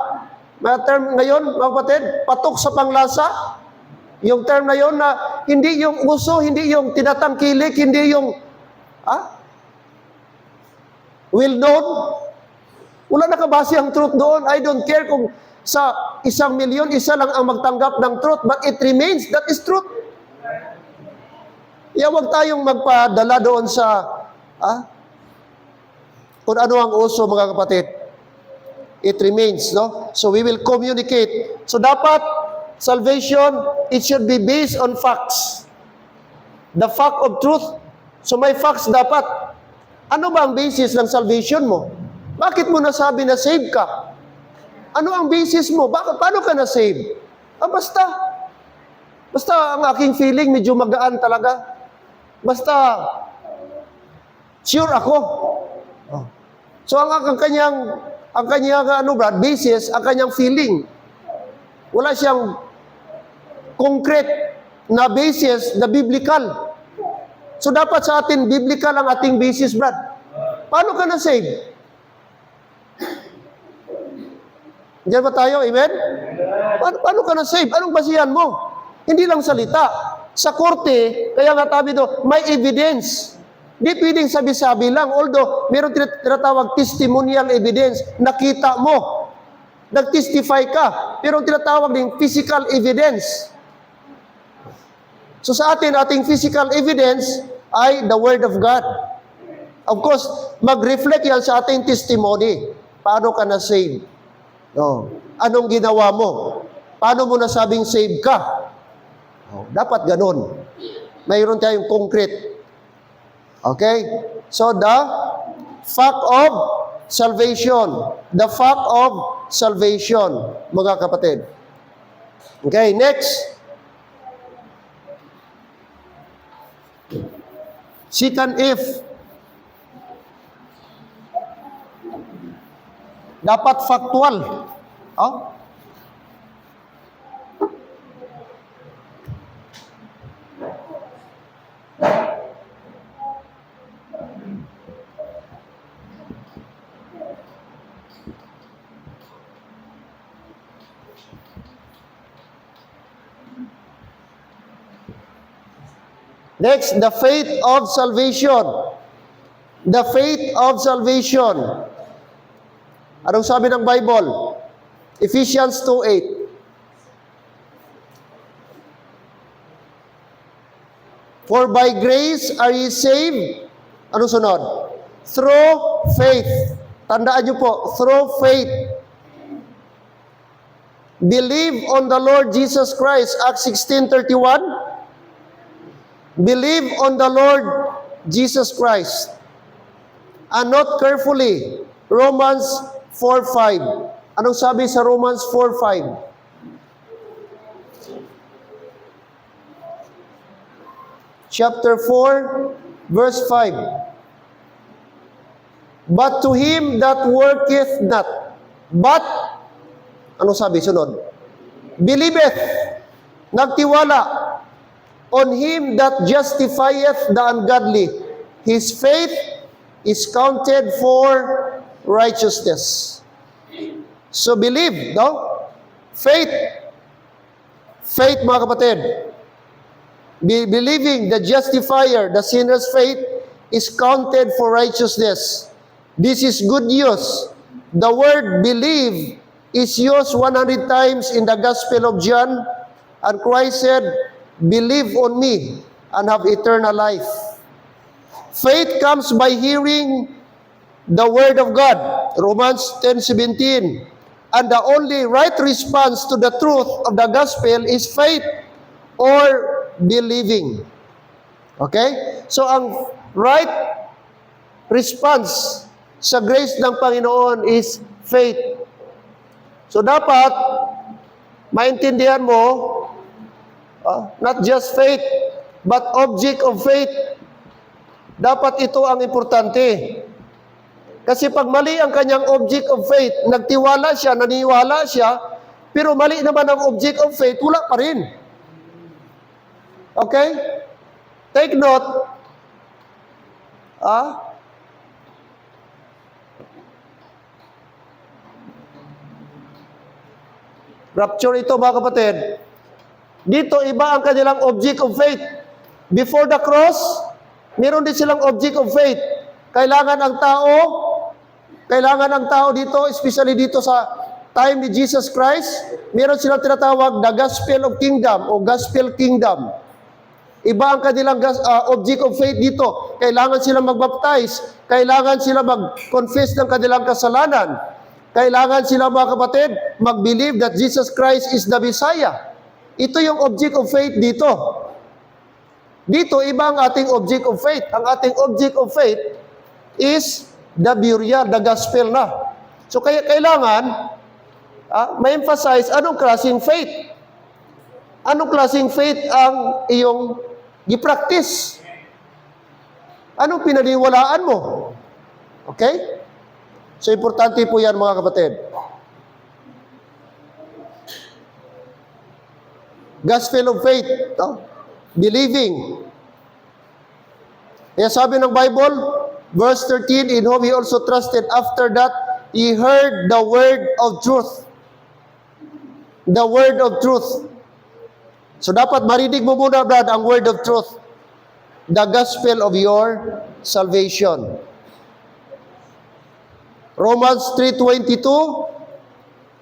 may term ngayon, mga kapatid, patok sa panglasa. Yung term na yun na hindi yung uso, hindi yung tinatangkilik, hindi yung well known. Wala nakabase ang truth doon. I don't care kung sa 1,000,000, isa lang ang magtanggap ng truth, but it remains, that is truth. Wag tayong magpadala doon sa kung ano ang uso, mga kapatid. It remains, no? So we will communicate. So dapat, salvation, it should be based on facts. The fact of truth. So may facts dapat. Ano ba ang basis ng salvation mo? Bakit mo nasabi na save ka? Ano ang basis mo? Paano ka na-save? Basta ang aking feeling medyo magaan talaga. Basta sure ako. So ang kanyang Brad, basis, ang kanyang feeling. Wala siyang concrete na basis na biblical. So dapat sa atin, biblical ang ating basis, Brad. Paano ka na-save? Diyan ba tayo? Amen? Paano ka na-save? Anong basihan mo? Hindi lang salita. Sa korte, kaya nga tabi do, may evidence. Di pwedeng sabi-sabi lang. Although, meron tinatawag testimonial evidence. Nakita mo. Nag-testify ka. Pero tinatawag din physical evidence. So sa atin, ating physical evidence ay the Word of God. Of course, mag-reflect yan sa ating testimony. Paano ka na-save? No. Anong ginawa mo? Paano mo nasabing save ka? Dapat ganun. Mayroon tayong concrete. Okay? So, the fact of salvation. The fact of salvation, mga kapatid. Okay, next. Second if. Dapat factual. Next, the faith of salvation. The faith of salvation. Anong sabi ng Bible? Ephesians 2:8. For by grace are ye saved. Anong sunod? Through faith. Tandaan niyo po, through faith. Believe on the Lord Jesus Christ, Acts 16:31. Believe on the Lord Jesus Christ. And note carefully, Romans 4:5. Anong sabi sa Romans 4:5? Chapter 4, verse 5. But to him that worketh not, but, anong sabi? Sunod. Believeth, nagtiwala, on him that justifieth the ungodly, his faith is counted for righteousness. So believe, no? Faith. Faith, mga kapatid. Believing the justifier, the sinner's faith, is counted for righteousness. This is good news. The word believe is used 100 times in the Gospel of John, and Christ said, believe on me and have eternal life. Faith comes by hearing the Word of God, Romans 10:17. And the only right response to the truth of the Gospel is faith or believing. Okay? So ang right response sa grace ng Panginoon is faith. So dapat maintindihan mo, not just faith, but object of faith. Dapat ito ang importante. Kasi pag mali ang kanyang object of faith, nagtiwala siya, naniwala siya, pero mali naman ang object of faith, wala pa rin. Okay? Take note. Rapture ito, mga kapatid. Dito, iba ang kanilang object of faith. Before the cross, meron din silang object of faith. Kailangan ang tao dito, especially dito sa time ni Jesus Christ, meron silang tinatawag the gospel of kingdom o gospel kingdom. Iba ang kanilang object of faith dito. Kailangan silang magbaptize. Kailangan sila mag-confess ng kanilang kasalanan. Kailangan sila, mga kapatid, mag-believe that Jesus Christ is the Messiah. Ito yung object of faith dito. Dito, iba ang ating object of faith. Ang ating object of faith is the burial, the gospel na. So kaya kailangan ma-emphasize anong klaseng faith. Anong klaseng faith ang iyong i-practice? Anong pinaniwalaan mo? Okay? So importante po yan, mga kapatid. Gospel of faith, believing. Kaya sabi ng Bible, verse 13, in whom he also trusted after that he heard the word of truth. The word of truth. So dapat marinig mo muna, Brad, ang word of truth. The gospel of your salvation. Romans 3:22.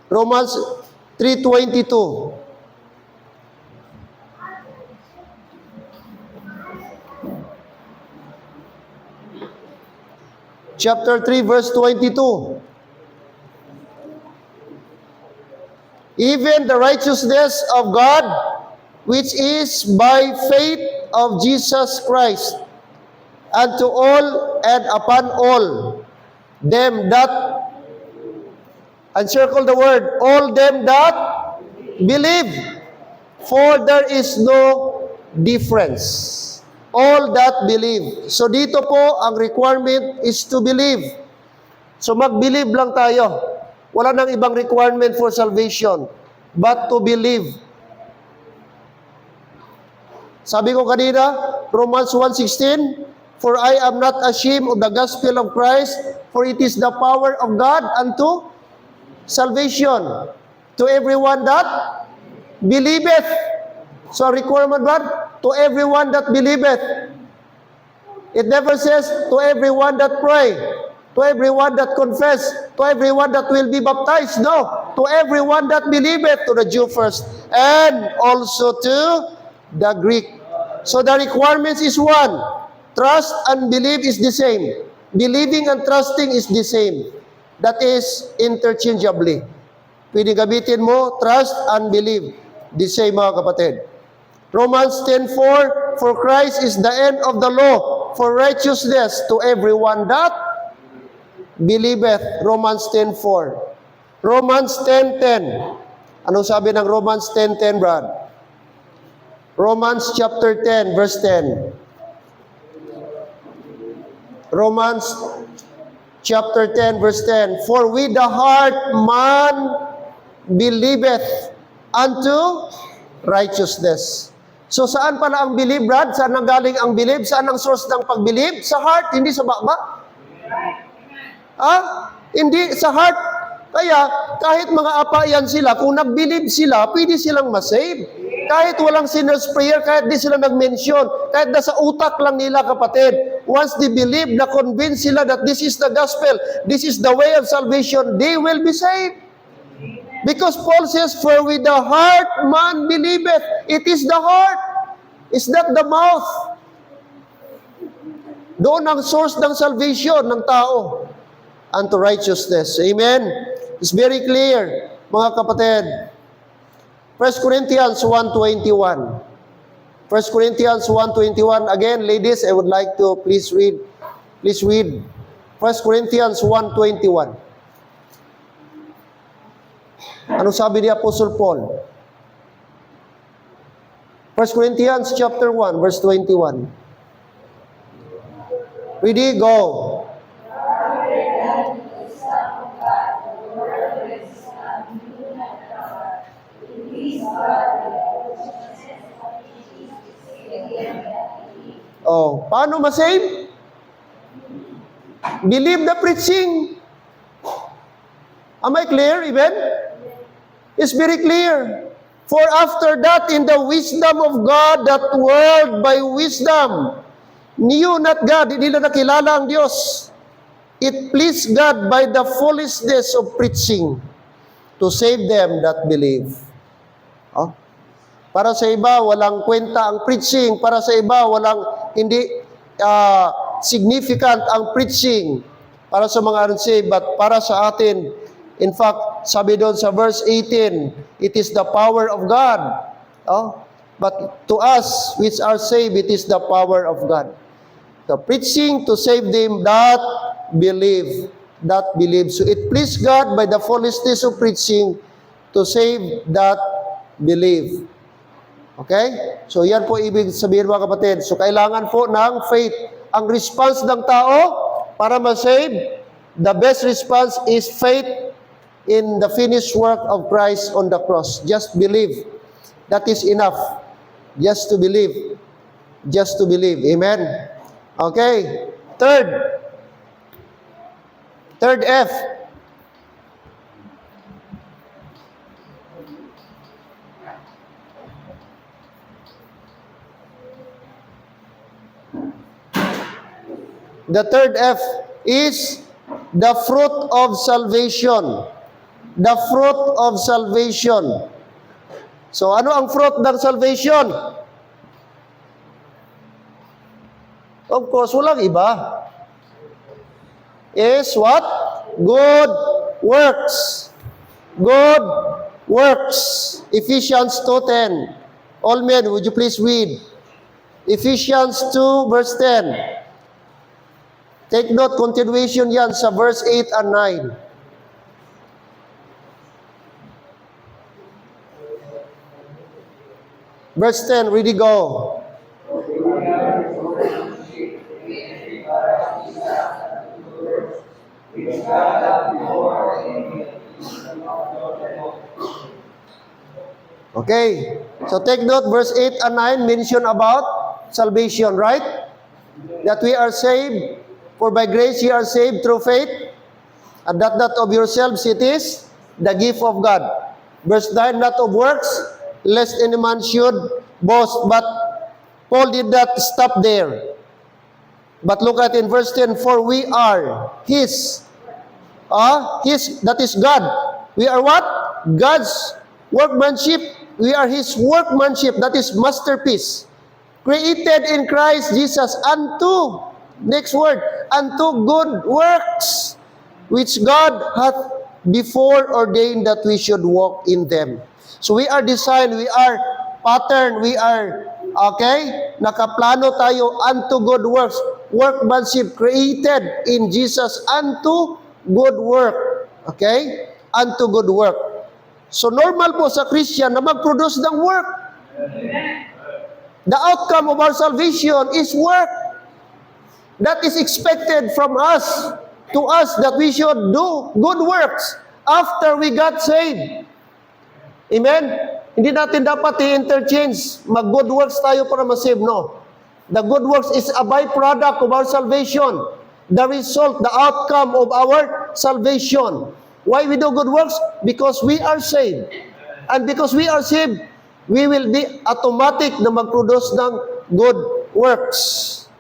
Romans 3:22. Chapter 3, verse 22. Even the righteousness of God, which is by faith of Jesus Christ, unto all and upon all them that, encircle the word, all them that believe, for there is no difference. All that believe. So dito po, ang requirement is to believe. So mag-believe lang tayo. Wala nang ibang requirement for salvation, but to believe. Sabi ko kanina, Romans 1:16, for I am not ashamed of the gospel of Christ, for it is the power of God unto salvation to everyone that believeth. So requirement, Brad, to everyone that believeth. It never says to everyone that pray, to everyone that confess, to everyone that will be baptized. No, to everyone that believeth, to the Jew first, and also to the Greek. So the requirements is one. Trust and believe is the same. Believing and trusting is the same. That is interchangeably. Pwede gamitin mo, trust and believe. The same, mga kapatid. Romans 10:4, for Christ is the end of the law for righteousness to everyone that believeth. Romans 10:4. Romans 10:10. Anong sabi ng Romans 10:10, Brad? Romans chapter 10, verse 10. Romans chapter 10, verse 10. For with the heart man believeth unto righteousness. So saan pala ang believe, Brad? Saan nanggaling ang believe? Saan ang source ng pag-believe? Sa heart, hindi sa baba. Hindi sa heart. Kaya, kahit mga apayan sila, kung nag-believe sila, pwede silang masave. Kahit walang sinner's prayer, kahit di sila nag-mention, kahit nasa utak lang nila, kapatid, once they believe, na-convince sila that this is the gospel, this is the way of salvation, they will be saved. Because Paul says, for with the heart man believeth. It is the heart. It's not the mouth. Doon ang source ng salvation ng tao unto righteousness. Amen? It's very clear, mga kapatid. 1 Corinthians 1:21. 1 Corinthians 1:21. Again, ladies, I would like to please read. Please read. 1 Corinthians 1:21. Ano sabi ni Apostle Paul? 1 Corinthians chapter 1, verse 21. Ready, go. Oh, paano ma-save? Believe the preaching. Am I clear, even? It's very clear. For after that, in the wisdom of God, that world by wisdom knew not God, hindi na nakilala ang Diyos. It pleased God by the foolishness of preaching to save them that believe. Oh? Para sa iba, walang kwenta ang preaching. Para sa iba, hindi significant ang preaching para sa mga unsaved. But para sa atin, in fact, sabi doon sa verse 18, it is the power of God. Oh? But to us, which are saved, it is the power of God. The preaching to save them that believe. That believe. So it pleased God by the foolishness of preaching to save that believe. Okay? So yan po ibig sabihin, mga kapatid. So kailangan po ng faith. Ang response ng tao para ma-save, the best response is faith in the finished work of Christ on the cross. Just believe. That is enough. Just to believe. Just to believe. Amen? Okay. Third F. The third F is the fruit of salvation. The fruit of salvation. So, ano ang fruit ng salvation? Of course, walang iba. Is what? Good works. Good works. Ephesians 2:10. All men, would you please read? Ephesians 2, verse 10. Take note, continuation yan sa verse 8 and 9. Verse 10, ready, go. Okay, so take note, verse 8 and 9 mention about salvation, right? That we are saved. For by grace ye are saved through faith, and that not of yourselves, it is the gift of God. Verse 9, not of works, lest any man should boast. But Paul did not stop there. But look at in verse 10, for we are His, that is God. We are what? God's workmanship. We are His workmanship, that is masterpiece. Created in Christ Jesus unto, next word, unto good works, which God hath before ordained that we should walk in them. So we are designed, we are patterned, we are, okay, nakaplano tayo unto good works, workmanship created in Jesus unto good work. Okay? Unto good work. So normal po sa Christian na mag-produce ng work. The outcome of our salvation is work. That is expected from us, to us, that we should do good works after we got saved. Amen? Hindi natin dapat i-interchange. Mag-good works tayo para ma-save, no. The good works is a byproduct of our salvation. The result, the outcome of our salvation. Why we do good works? Because we are saved. And because we are saved, we will be automatic na mag-produce ng good works.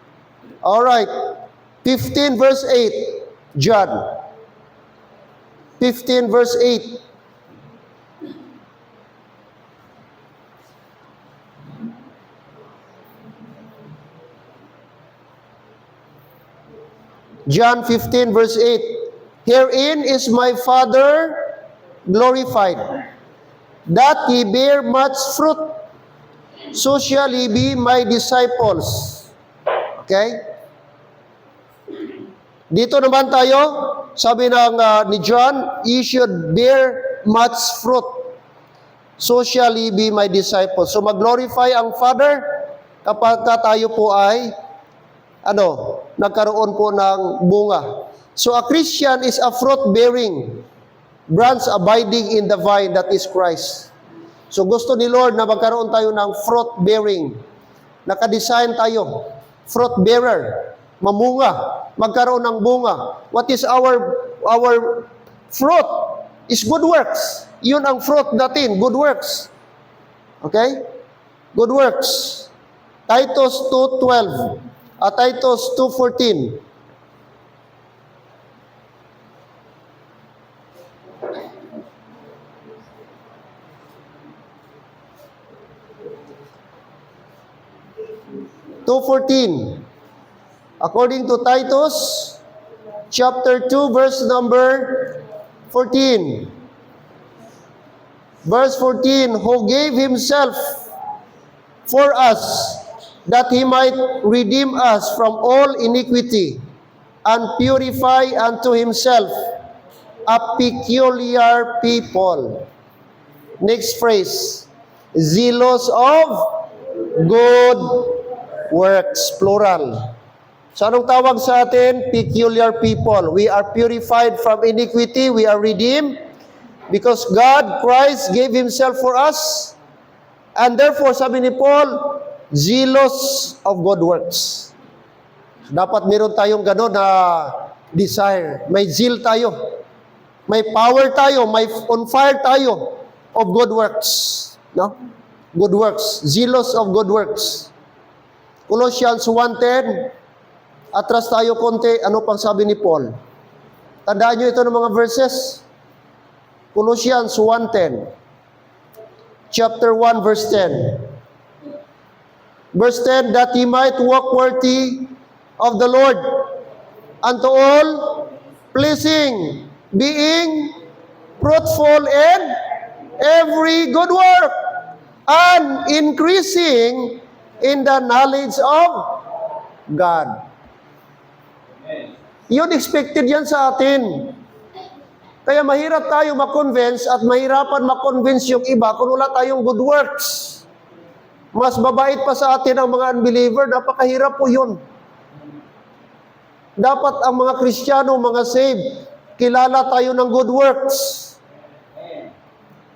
Alright. 15 verse 8. John. 15 verse 8. John 15 verse 8. Herein is my Father glorified, that ye bear much fruit, so shall ye be my disciples. Okay? Dito naman tayo, sabi ni John, ye should bear much fruit, so shall ye be my disciples. So mag-glorify ang Father kapag tayo po ay nagkaroon po ng bunga. So a Christian is a fruit-bearing branch abiding in the vine that is Christ. So gusto ni Lord na magkaroon tayo ng fruit-bearing. Nakadesign tayo, fruit-bearer, mamunga, magkaroon ng bunga. What is our fruit? Is good works. Yun ang fruit natin, good works. Okay? Good works. Titus 2:12. Titus 2:14. According to Titus chapter 2 verse number 14. Verse 14, who gave himself for us, that he might redeem us from all iniquity, and purify unto himself a peculiar people. Next phrase, zealous of good works, plural. So anong tawag sa atin? Peculiar people. We are purified from iniquity, we are redeemed, because God, Christ, gave himself for us, and therefore, sabi ni Paul, zealous of good works. Dapat meron tayong gano'n na desire. May zeal tayo. May power tayo. May on fire tayo of good works. No? Good works. Zealous of good works. Colossians 1:10. Atras tayo konti. Ano pang sabi ni Paul? Tandaan nyo ito ng mga verses. Colossians 1:10. Chapter 1 verse 10. Verse 10, that he might walk worthy of the Lord, unto all pleasing, being fruitful in every good work, and increasing in the knowledge of God. Yun, expected yan sa atin. Kaya mahirap tayo ma-convince at mahirapan ma-convince yung iba kung wala tayong good works. Mas mabait pa sa atin ang mga unbeliever, napakahirap po yun. Dapat ang mga Kristiyano, mga saved, kilala tayo ng good works.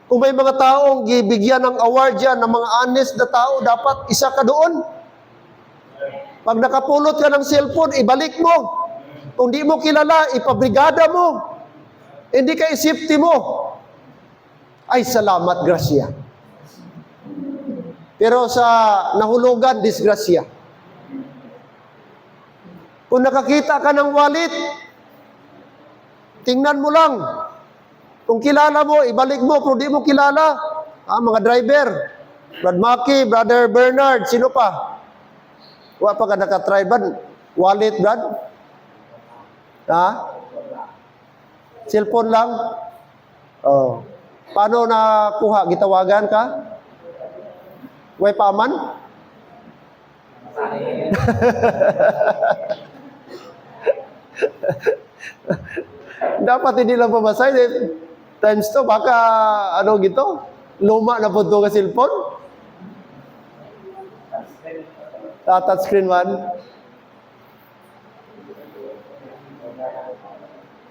Kung may mga taong gibigyan ng award yan, ng mga honest na tao, dapat isa ka doon. Pag nakapulot ka ng cellphone, ibalik mo. Kung di mo kilala, ipabrigada mo. Hindi ka isipti mo. Ay, salamat, grasya. Pero sa nahulugan, disgrasya. Kung nakakita ka ng wallet, tingnan mo lang. Kung kilala mo, ibalik mo. Kung di mo kilala, mga driver, Brad Maki, Brother Bernard, sino pa? Wala pa ka nakatry ba? Wallet, Brad? Ha? Cellphone lang? Oh. Paano nakuha? Gitawagan ka? Way paman? Dapat hindi lang pabasay. Times to, baka ano gito? Luma na po ito ka cellphone? Touchscreen man?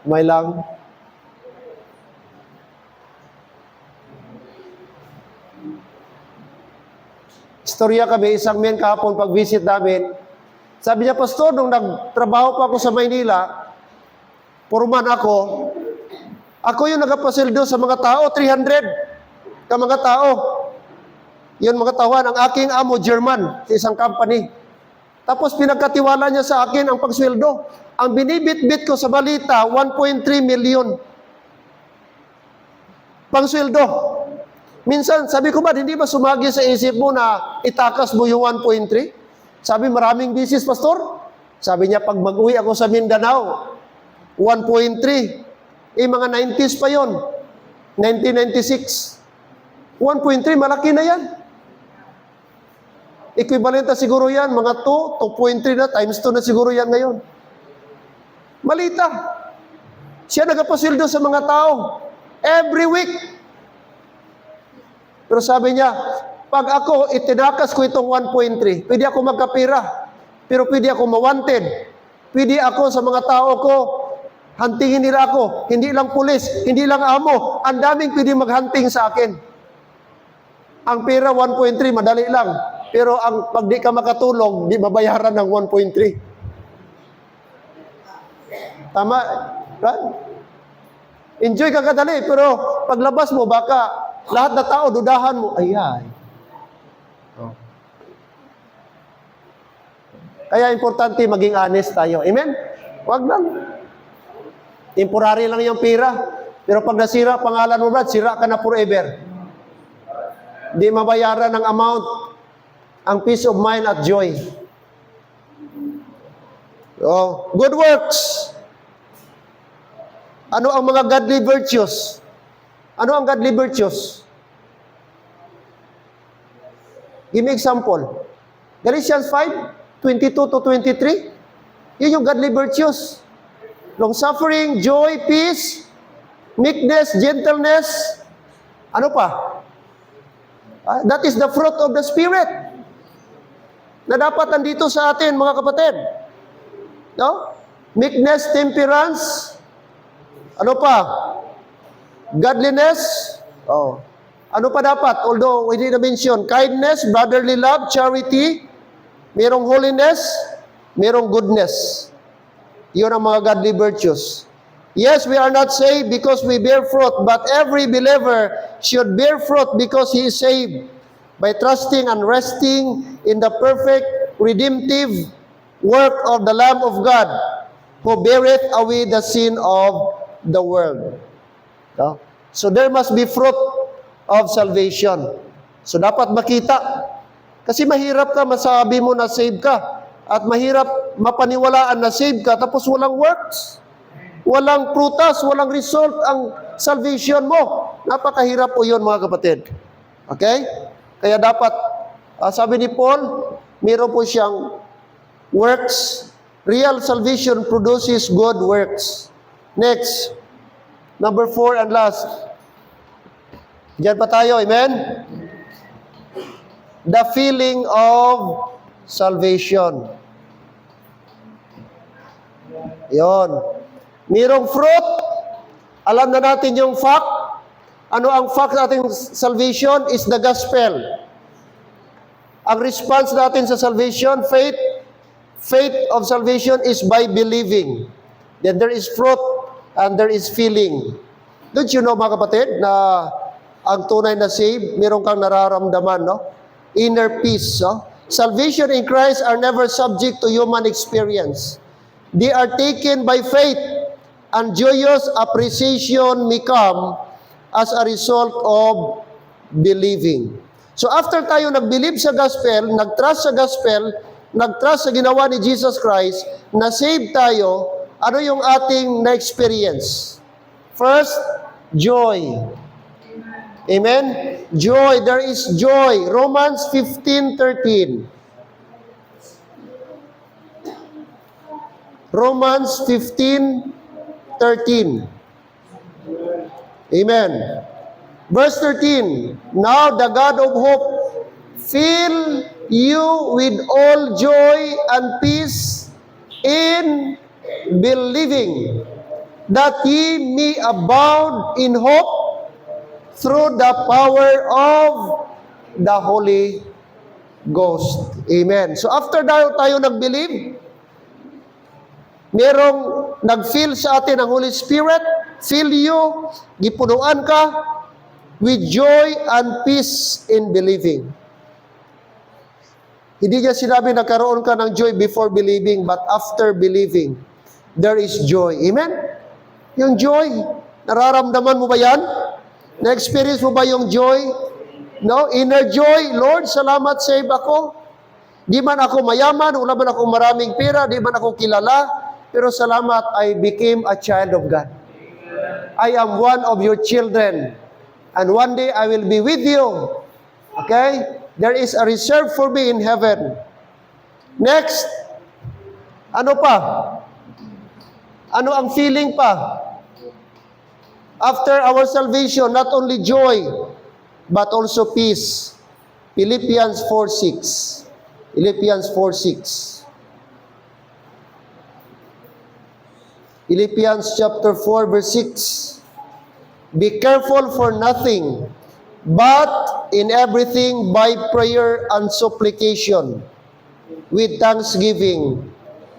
May lang. Istorya kami, isang men kahapon pag-visit namin. Sabi niya, Pastor, nung nagtrabaho pa ako sa Maynila, purman ako yung nagapasildo sa mga tao, 300 ka mga tao. Yun mga tawan, ang aking amo, German, sa isang company. Tapos pinagkatiwala niya sa akin ang pagsweldo. Ang binibit-bit ko sa balita, 1.3 million. Pangsweldo. Minsan, sabi ko ba, hindi ba sumagi sa isip mo na itakas mo yung 1.3? Sabi, maraming business, Pastor. Sabi niya, pag mag-uwi ako sa Mindanao, 1.3. Mga 90s pa yon, 1996. 1.3, malaki na yan. Equivalent na siguro yan, mga 2, 2.3 na, times 2 na siguro yan ngayon. Malita. Siya nagpasildo sa mga tao. Every week. Pero sabi niya, pag ako itinakas ko itong 1.3, pwede ako magkapira. Pero pwede ako ma-wanted. Pwede ako sa mga tao ko, huntingin nila ako. Hindi lang pulis, hindi lang amo. Ang daming pwede maghunting sa akin. Ang pera 1.3, madali lang. Pero pag di ka makatulong, di mabayaran ng 1.3. Tama? Right? Enjoy ka kadali, pero paglabas mo, baka lahat na tao, dudahan mo. Ayan. Oh. Kaya importante maging honest tayo. Amen? Huwag lang. Temporary lang yung pera. Pero pag nasira pangalan mo, brad, sira ka na forever. Di mabayaran ng amount ang peace of mind at joy. Oh, good works. Ano ang mga godly virtues? Ano ang godly virtues? Give me example. Galatians 5:22 to 23. Yun yung godly virtues. Long-suffering, joy, peace, meekness, gentleness. Ano pa? That is the fruit of the Spirit. Na dapat nandito sa atin, mga kapatid. No? Meekness, temperance. Ano pa? Godliness. Oh. Ano pa dapat? Although we didn't mention, kindness, brotherly love, charity, merong holiness, merong goodness. Yun ang mga godly virtues. Yes, we are not saved because we bear fruit, but every believer should bear fruit because he is saved by trusting and resting in the perfect redemptive work of the Lamb of God who beareth away the sin of the world. So there must be fruit of salvation. So dapat makita. Kasi mahirap ka masabi mo na save ka. At mahirap mapaniwalaan na save ka tapos walang works. Walang prutas, walang result ang salvation mo. Napakahirap po yun, mga kapatid. Okay? Kaya dapat, sabi ni Paul, meron po siyang works. Real salvation produces good works. Next, number 4 and last. Diyan pa tayo, amen? The feeling of salvation. Yon. Merong fruit. Alam na natin yung fact. Ano ang fact sa ating salvation is the gospel. Ang response natin sa salvation, faith of salvation is by believing. Then there is fruit and there is feeling. Don't you know, mga kapatid, na ang tunay na save, meron kang nararamdaman, no? Inner peace, no? Salvation in Christ are never subject to human experience. They are taken by faith, and joyous appreciation may come as a result of believing. So after tayo nag-believe sa gospel, nag-trust sa gospel, nag-trust sa ginawa ni Jesus Christ, na-save tayo, ano yung ating na-experience? First, joy. Amen? Joy. There is joy. Romans 15:13. Romans 15:13. Amen. Verse 13. Now the God of hope fill you with all joy and peace in believing, that ye may abound in hope through the power of the Holy Ghost. Amen. So after tayo nag-believe, merong nag-fill sa atin ang Holy Spirit, fill you, gipunuan ka with joy and peace in believing. Hindi niya sinabi nagkaroon ka ng joy before believing, but after believing, there is joy. Amen? Yung joy, nararamdaman mo ba yan? Na-experience mo ba yung joy? No? Inner joy. Lord, salamat save ako. Di man ako mayaman, wala man ako maraming pera, di man ako kilala, pero salamat, I became a child of God. I am one of your children. And one day, I will be with you. Okay? There is a reserve for me in heaven. Next, ano pa? Ano ang feeling pa? After our salvation, not only joy, but also peace. Philippians 4:6. Philippians 4:6. Philippians chapter 4, verse 6. Be careful for nothing, but in everything by prayer and supplication, with thanksgiving,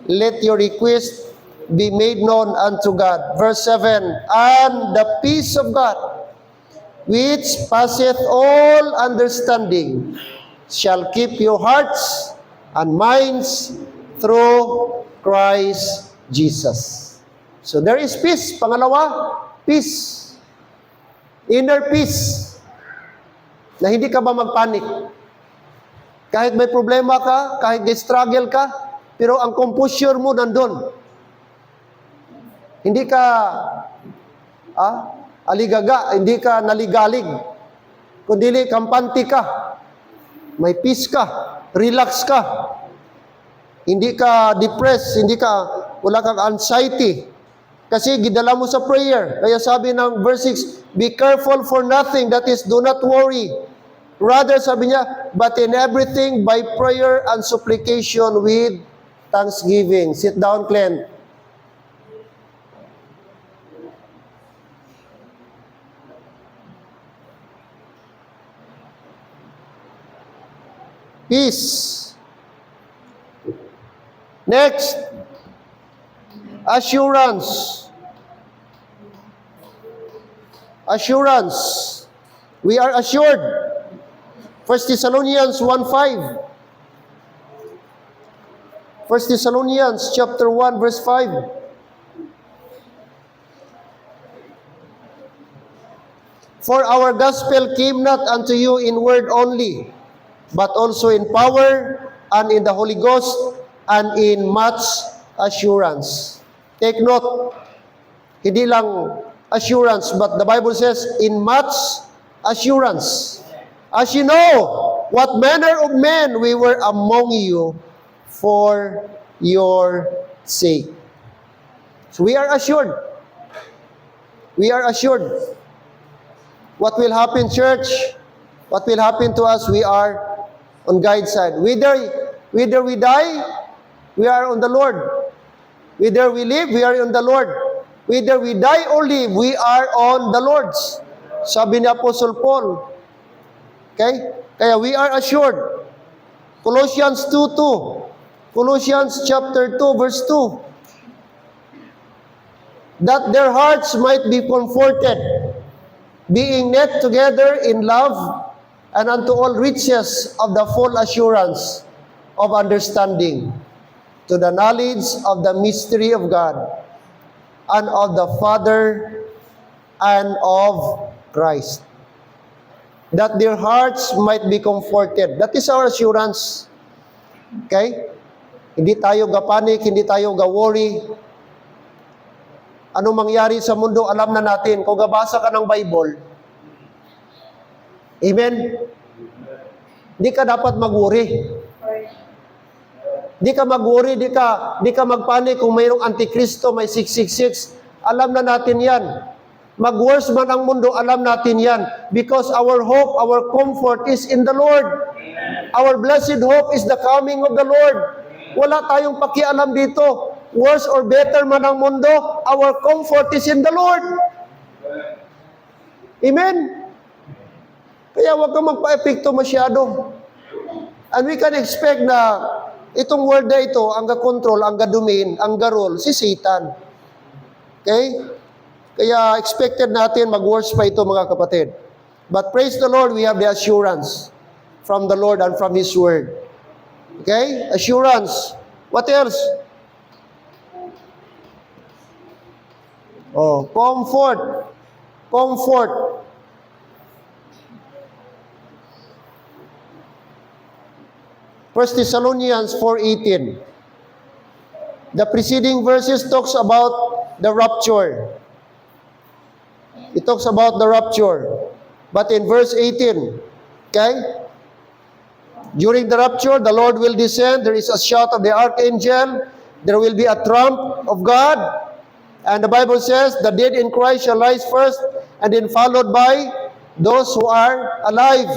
let your request be made known unto God. Verse 7, and the peace of God, which passeth all understanding, shall keep your hearts and minds through Christ Jesus. So there is peace. Pangalawa, peace. Inner peace. Na hindi ka ba magpanik? Kahit may problema ka, kahit may struggle ka, pero ang composure mo nandun. Hindi ka aligaga, hindi ka naligalig. Kundi kampante ka. May peace ka. Relax ka. Hindi ka depressed, wala kang anxiety. Kasi gidala mo sa prayer. Kaya sabi ng verse 6, be careful for nothing, that is, do not worry. Rather, sabi niya, but in everything by prayer and supplication with thanksgiving. Sit down, Glenn. Peace. Next, assurance. Assurance. We are assured. 1 Thessalonians 1:5. 1 Thessalonians chapter 1 verse 5. For our gospel came not unto you in word only, but also in power and in the Holy Ghost and in much assurance. Take note, hindi lang assurance, but the Bible says, in much assurance. As you know, what manner of men we were among you for your sake. So we are assured. We are assured. What will happen, church? What will happen to us? We are on God's side. Whether we die, we are on the Lord. Whether we live, we are on the Lord. Whether we die or live, we are on the Lord's. Sabi ni Apostle Paul. Okay? Kaya we are assured. Colossians 2:2. Colossians chapter 2 verse 2. That their hearts might be comforted, being knit together in love, and unto all riches of the full assurance of understanding, to the knowledge of the mystery of God, and of the Father, and of Christ. That their hearts might be comforted. That is our assurance. Okay? Hindi tayo ga-panic, hindi tayo ga-worry. Anong mangyari sa mundo, alam na natin. Kung gabasa ka ng Bible, amen? Di ka dapat mag-worry. Di ka mag-worry, di ka magpanik kung mayroong Antikristo, may 666. Alam na natin yan. Mag-worse man ang mundo, alam natin yan. Because our hope, our comfort is in the Lord. Our blessed hope is the coming of the Lord. Wala tayong pakialam dito. Worse or better man ang mundo, our comfort is in the Lord. Amen? Kaya huwag kang magpa-epekto masyado. And we can expect na itong world na ito, ang ga-control, ang ga-domain, ang ga-rule, si Satan. Okay? Kaya expected natin mag-worse pa ito, mga kapatid. But praise the Lord, we have the assurance from the Lord and from His Word. Okay? Assurance. What else? Oh, comfort. Comfort. 1 Thessalonians 4:18. The preceding verses talks about the rapture. It talks about the rapture. But in verse 18, okay? During the rapture, the Lord will descend. There is a shout of the archangel. There will be a trump of God. And the Bible says, the dead in Christ shall rise first, and then followed by those who are alive.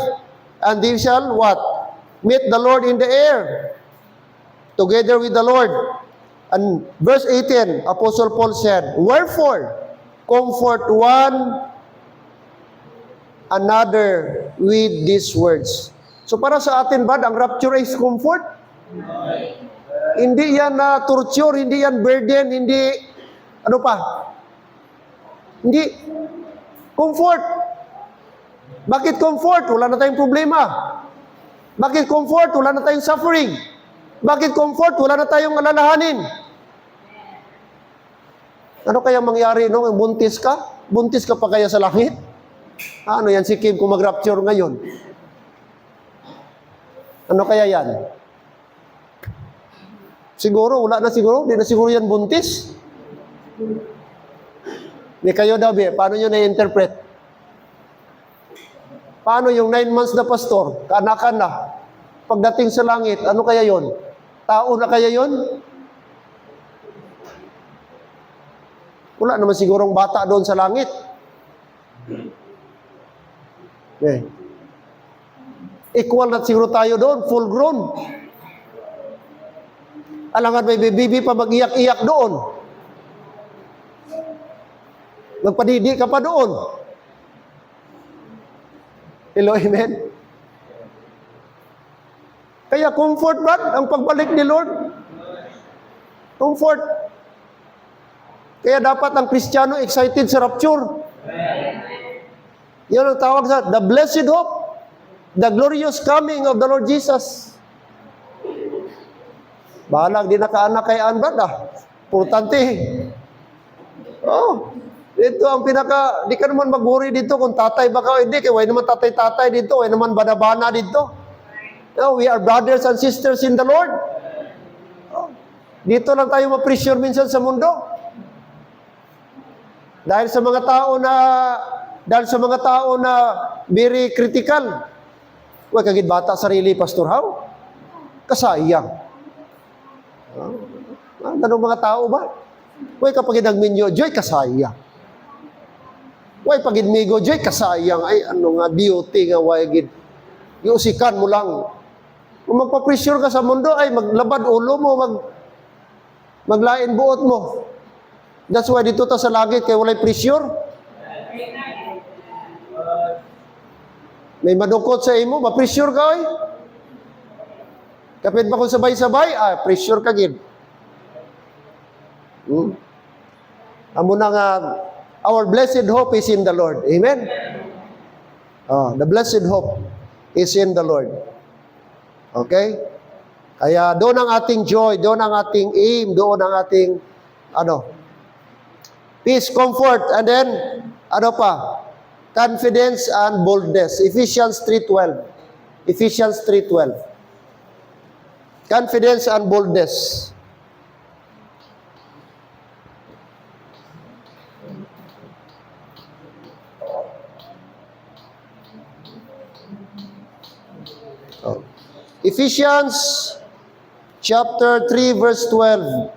And they shall what? Meet the Lord in the air, together with the Lord. And verse 18, Apostle Paul said, wherefore, comfort one another with these words. So para sa atin ba, ang rapture is comfort? Hindi yan na torture, hindi yan burden, hindi, ano pa? Hindi. Comfort. Bakit comfort? Wala na tayong problema. Bakit comfort? Wala na tayong suffering. Bakit comfort? Wala na tayong alalahanin. Ano kaya mangyari, no? Buntis ka? Buntis ka pa kaya sa langit? Ano yan si Kim kung mag-rapture ngayon? Ano kaya yan? Siguro, wala na siguro. Hindi na siguro yan buntis. Hindi kayo daw, paano nyo na-interpret? Paano yung 9 months na pastor, kaanakan na, pagdating sa langit, ano kaya yon? Tao na kaya yon? Wala naman sigurong bata doon sa langit. Okay. Equal na siguro tayo doon, full grown. Alangan may baby pa mag-iyak-iyak doon. Magpadidi ka pa doon. Hello, amen? Kaya comfort, Brad, ang pagbalik ni Lord. Comfort. Kaya dapat ang Kristiyano excited sa rapture. Yan ang tawag sa the blessed hope, the glorious coming of the Lord Jesus. Bahalag, di nakaanak kay Ann, Brad, Importante. Oh, ito ang pinaka, di ka naman mag-worry dito kung tatay ba ka o hindi. Kaya way naman tatay-tatay dito, way naman bana-bana dito. No, we are brothers and sisters in the Lord. Oh, dito lang tayo ma-pressure minsan sa mundo. Dahil sa mga tao na very critical. Huwag kagid bata sarili, Pastor How? Kasayang. Ganong mga tao ba? Huwag kapag nagminyo, joy, kasayang. Huwag pag idmigo, joy, kasayang. Ay, ano nga, beauty nga, huwag iusikan mo lang. Kung magpa-pressure ka sa mundo, ay maglabad ulo mo, maglain buot mo. That's why dito ta sa langit, kaya walay pressure. May madukot sa imo, ma-pressure ka, ay. Kapit ba kung sabay-sabay, pressure ka, gid. Amo na nga, our blessed hope is in the Lord. Amen? The blessed hope is in the Lord. Okay? Kaya doon ang ating joy, doon ang ating aim, doon ang ating, peace, comfort, and then, confidence and boldness. Ephesians 3:12. Ephesians 3:12. Confidence and boldness. Ephesians chapter 3, verse 12.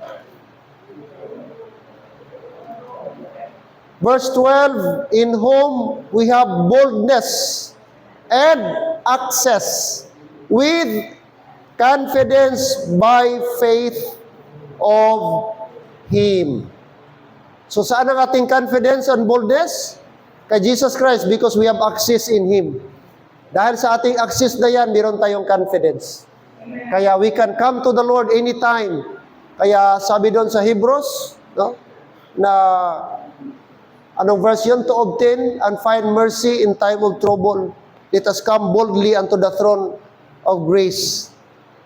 Verse 12, in whom we have boldness and access with confidence by faith of Him. So saan ang ating confidence and boldness? Kay Jesus Christ, because we have access in Him. Dahil sa ating access na yan, meron tayong confidence. Kaya we can come to the Lord anytime. Kaya sabi doon sa Hebrews, no, na anong version? To obtain and find mercy in time of trouble. Let us come boldly unto the throne of grace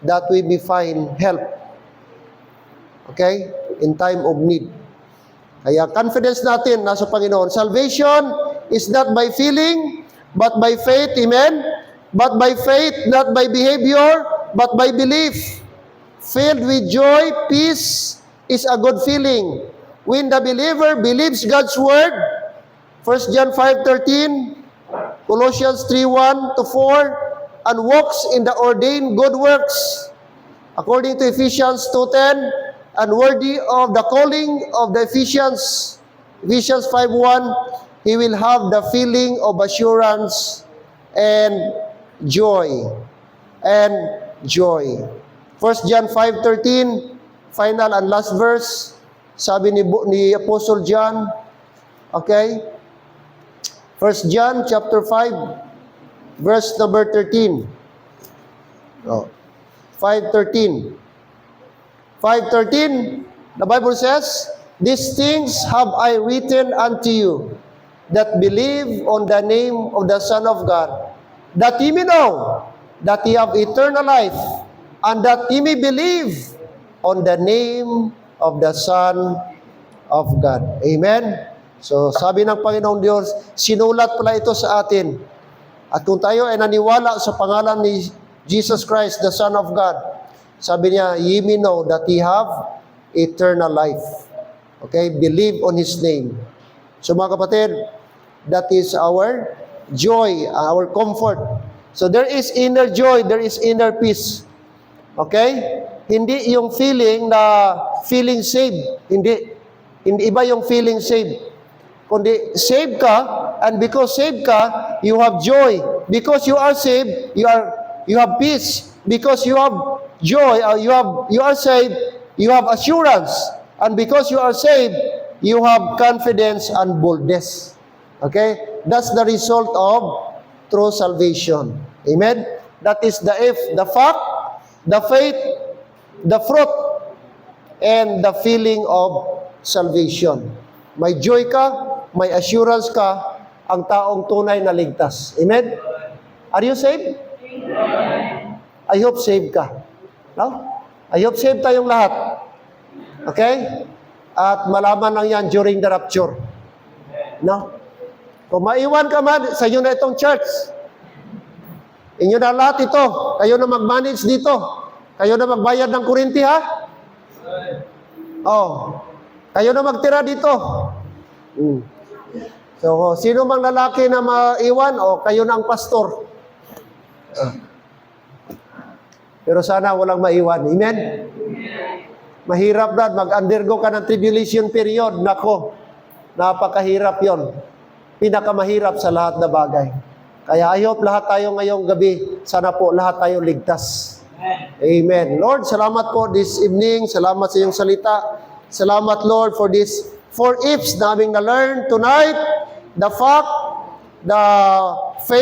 that we may find help. Okay? In time of need. Kaya confidence natin nasa Panginoon. Salvation is not by feeling, but by faith. Amen? But by faith, not by behavior, but by belief. Filled with joy, peace is a good feeling. When the believer believes God's word, 1 John 5:13, Colossians 3:1-4, and walks in the ordained good works, according to Ephesians 2:10, and worthy of the calling of the Ephesians 5:1, he will have the feeling of assurance and joy. And joy. 1 John 5:13, final and last verse, sabi ni Apostle John, okay? 1 John chapter 5, verse number 13. 5:13. 5:13, the Bible says, these things have I written unto you, that believe on the name of the Son of God, that ye may know that ye have eternal life, and that ye may believe on the name of the Son of God. Amen? So, sabi ng Panginoong Diyos, sinulat pala ito sa atin. At kung tayo ay naniwala sa pangalan ni Jesus Christ, the Son of God, sabi niya, ye may know that ye have eternal life. Okay? Believe on His name. So mga kapatid, that is our joy, our comfort. So there is inner joy, there is inner peace. Okay? Hindi yung feeling na feeling saved. Hindi. Hindi iba yung feeling saved. Kundi saved ka, and because saved ka, you have joy. Because you are saved, you have peace. Because you have joy, you are saved, you have assurance. And because you are saved, you have confidence and boldness. Okay? That's the result of true salvation. Amen? That is the fact, the faith, the fruit, and the feeling of salvation. May joy ka, may assurance ka, ang taong tunay na ligtas. Amen? Are you saved? Amen. I hope saved ka. No? I hope saved tayong lahat. Okay? At malaman lang yan during the rapture. No? Kung maiwan ka man, sa inyo na itong church. Inyo na lahat ito. Kayo na mag-manage dito. Kayo na magbayad ng kurinti, ha? Oh. Kayo na magtira dito. So, sino mang lalaki na maiwan, kayo na ang pastor. Pero sana walang maiwan. Amen? Mahirap na, mag-undergo ka ng tribulation period. Nako, napakahirap yon. Pinakamahirap sa lahat na bagay. Kaya I hope lahat tayo ngayong gabi, sana po lahat tayo ligtas. Amen. Lord, salamat po this evening. Salamat sa iyong salita. Salamat, Lord, for this 4 ifs na aming na-learn tonight. The fact, the faith,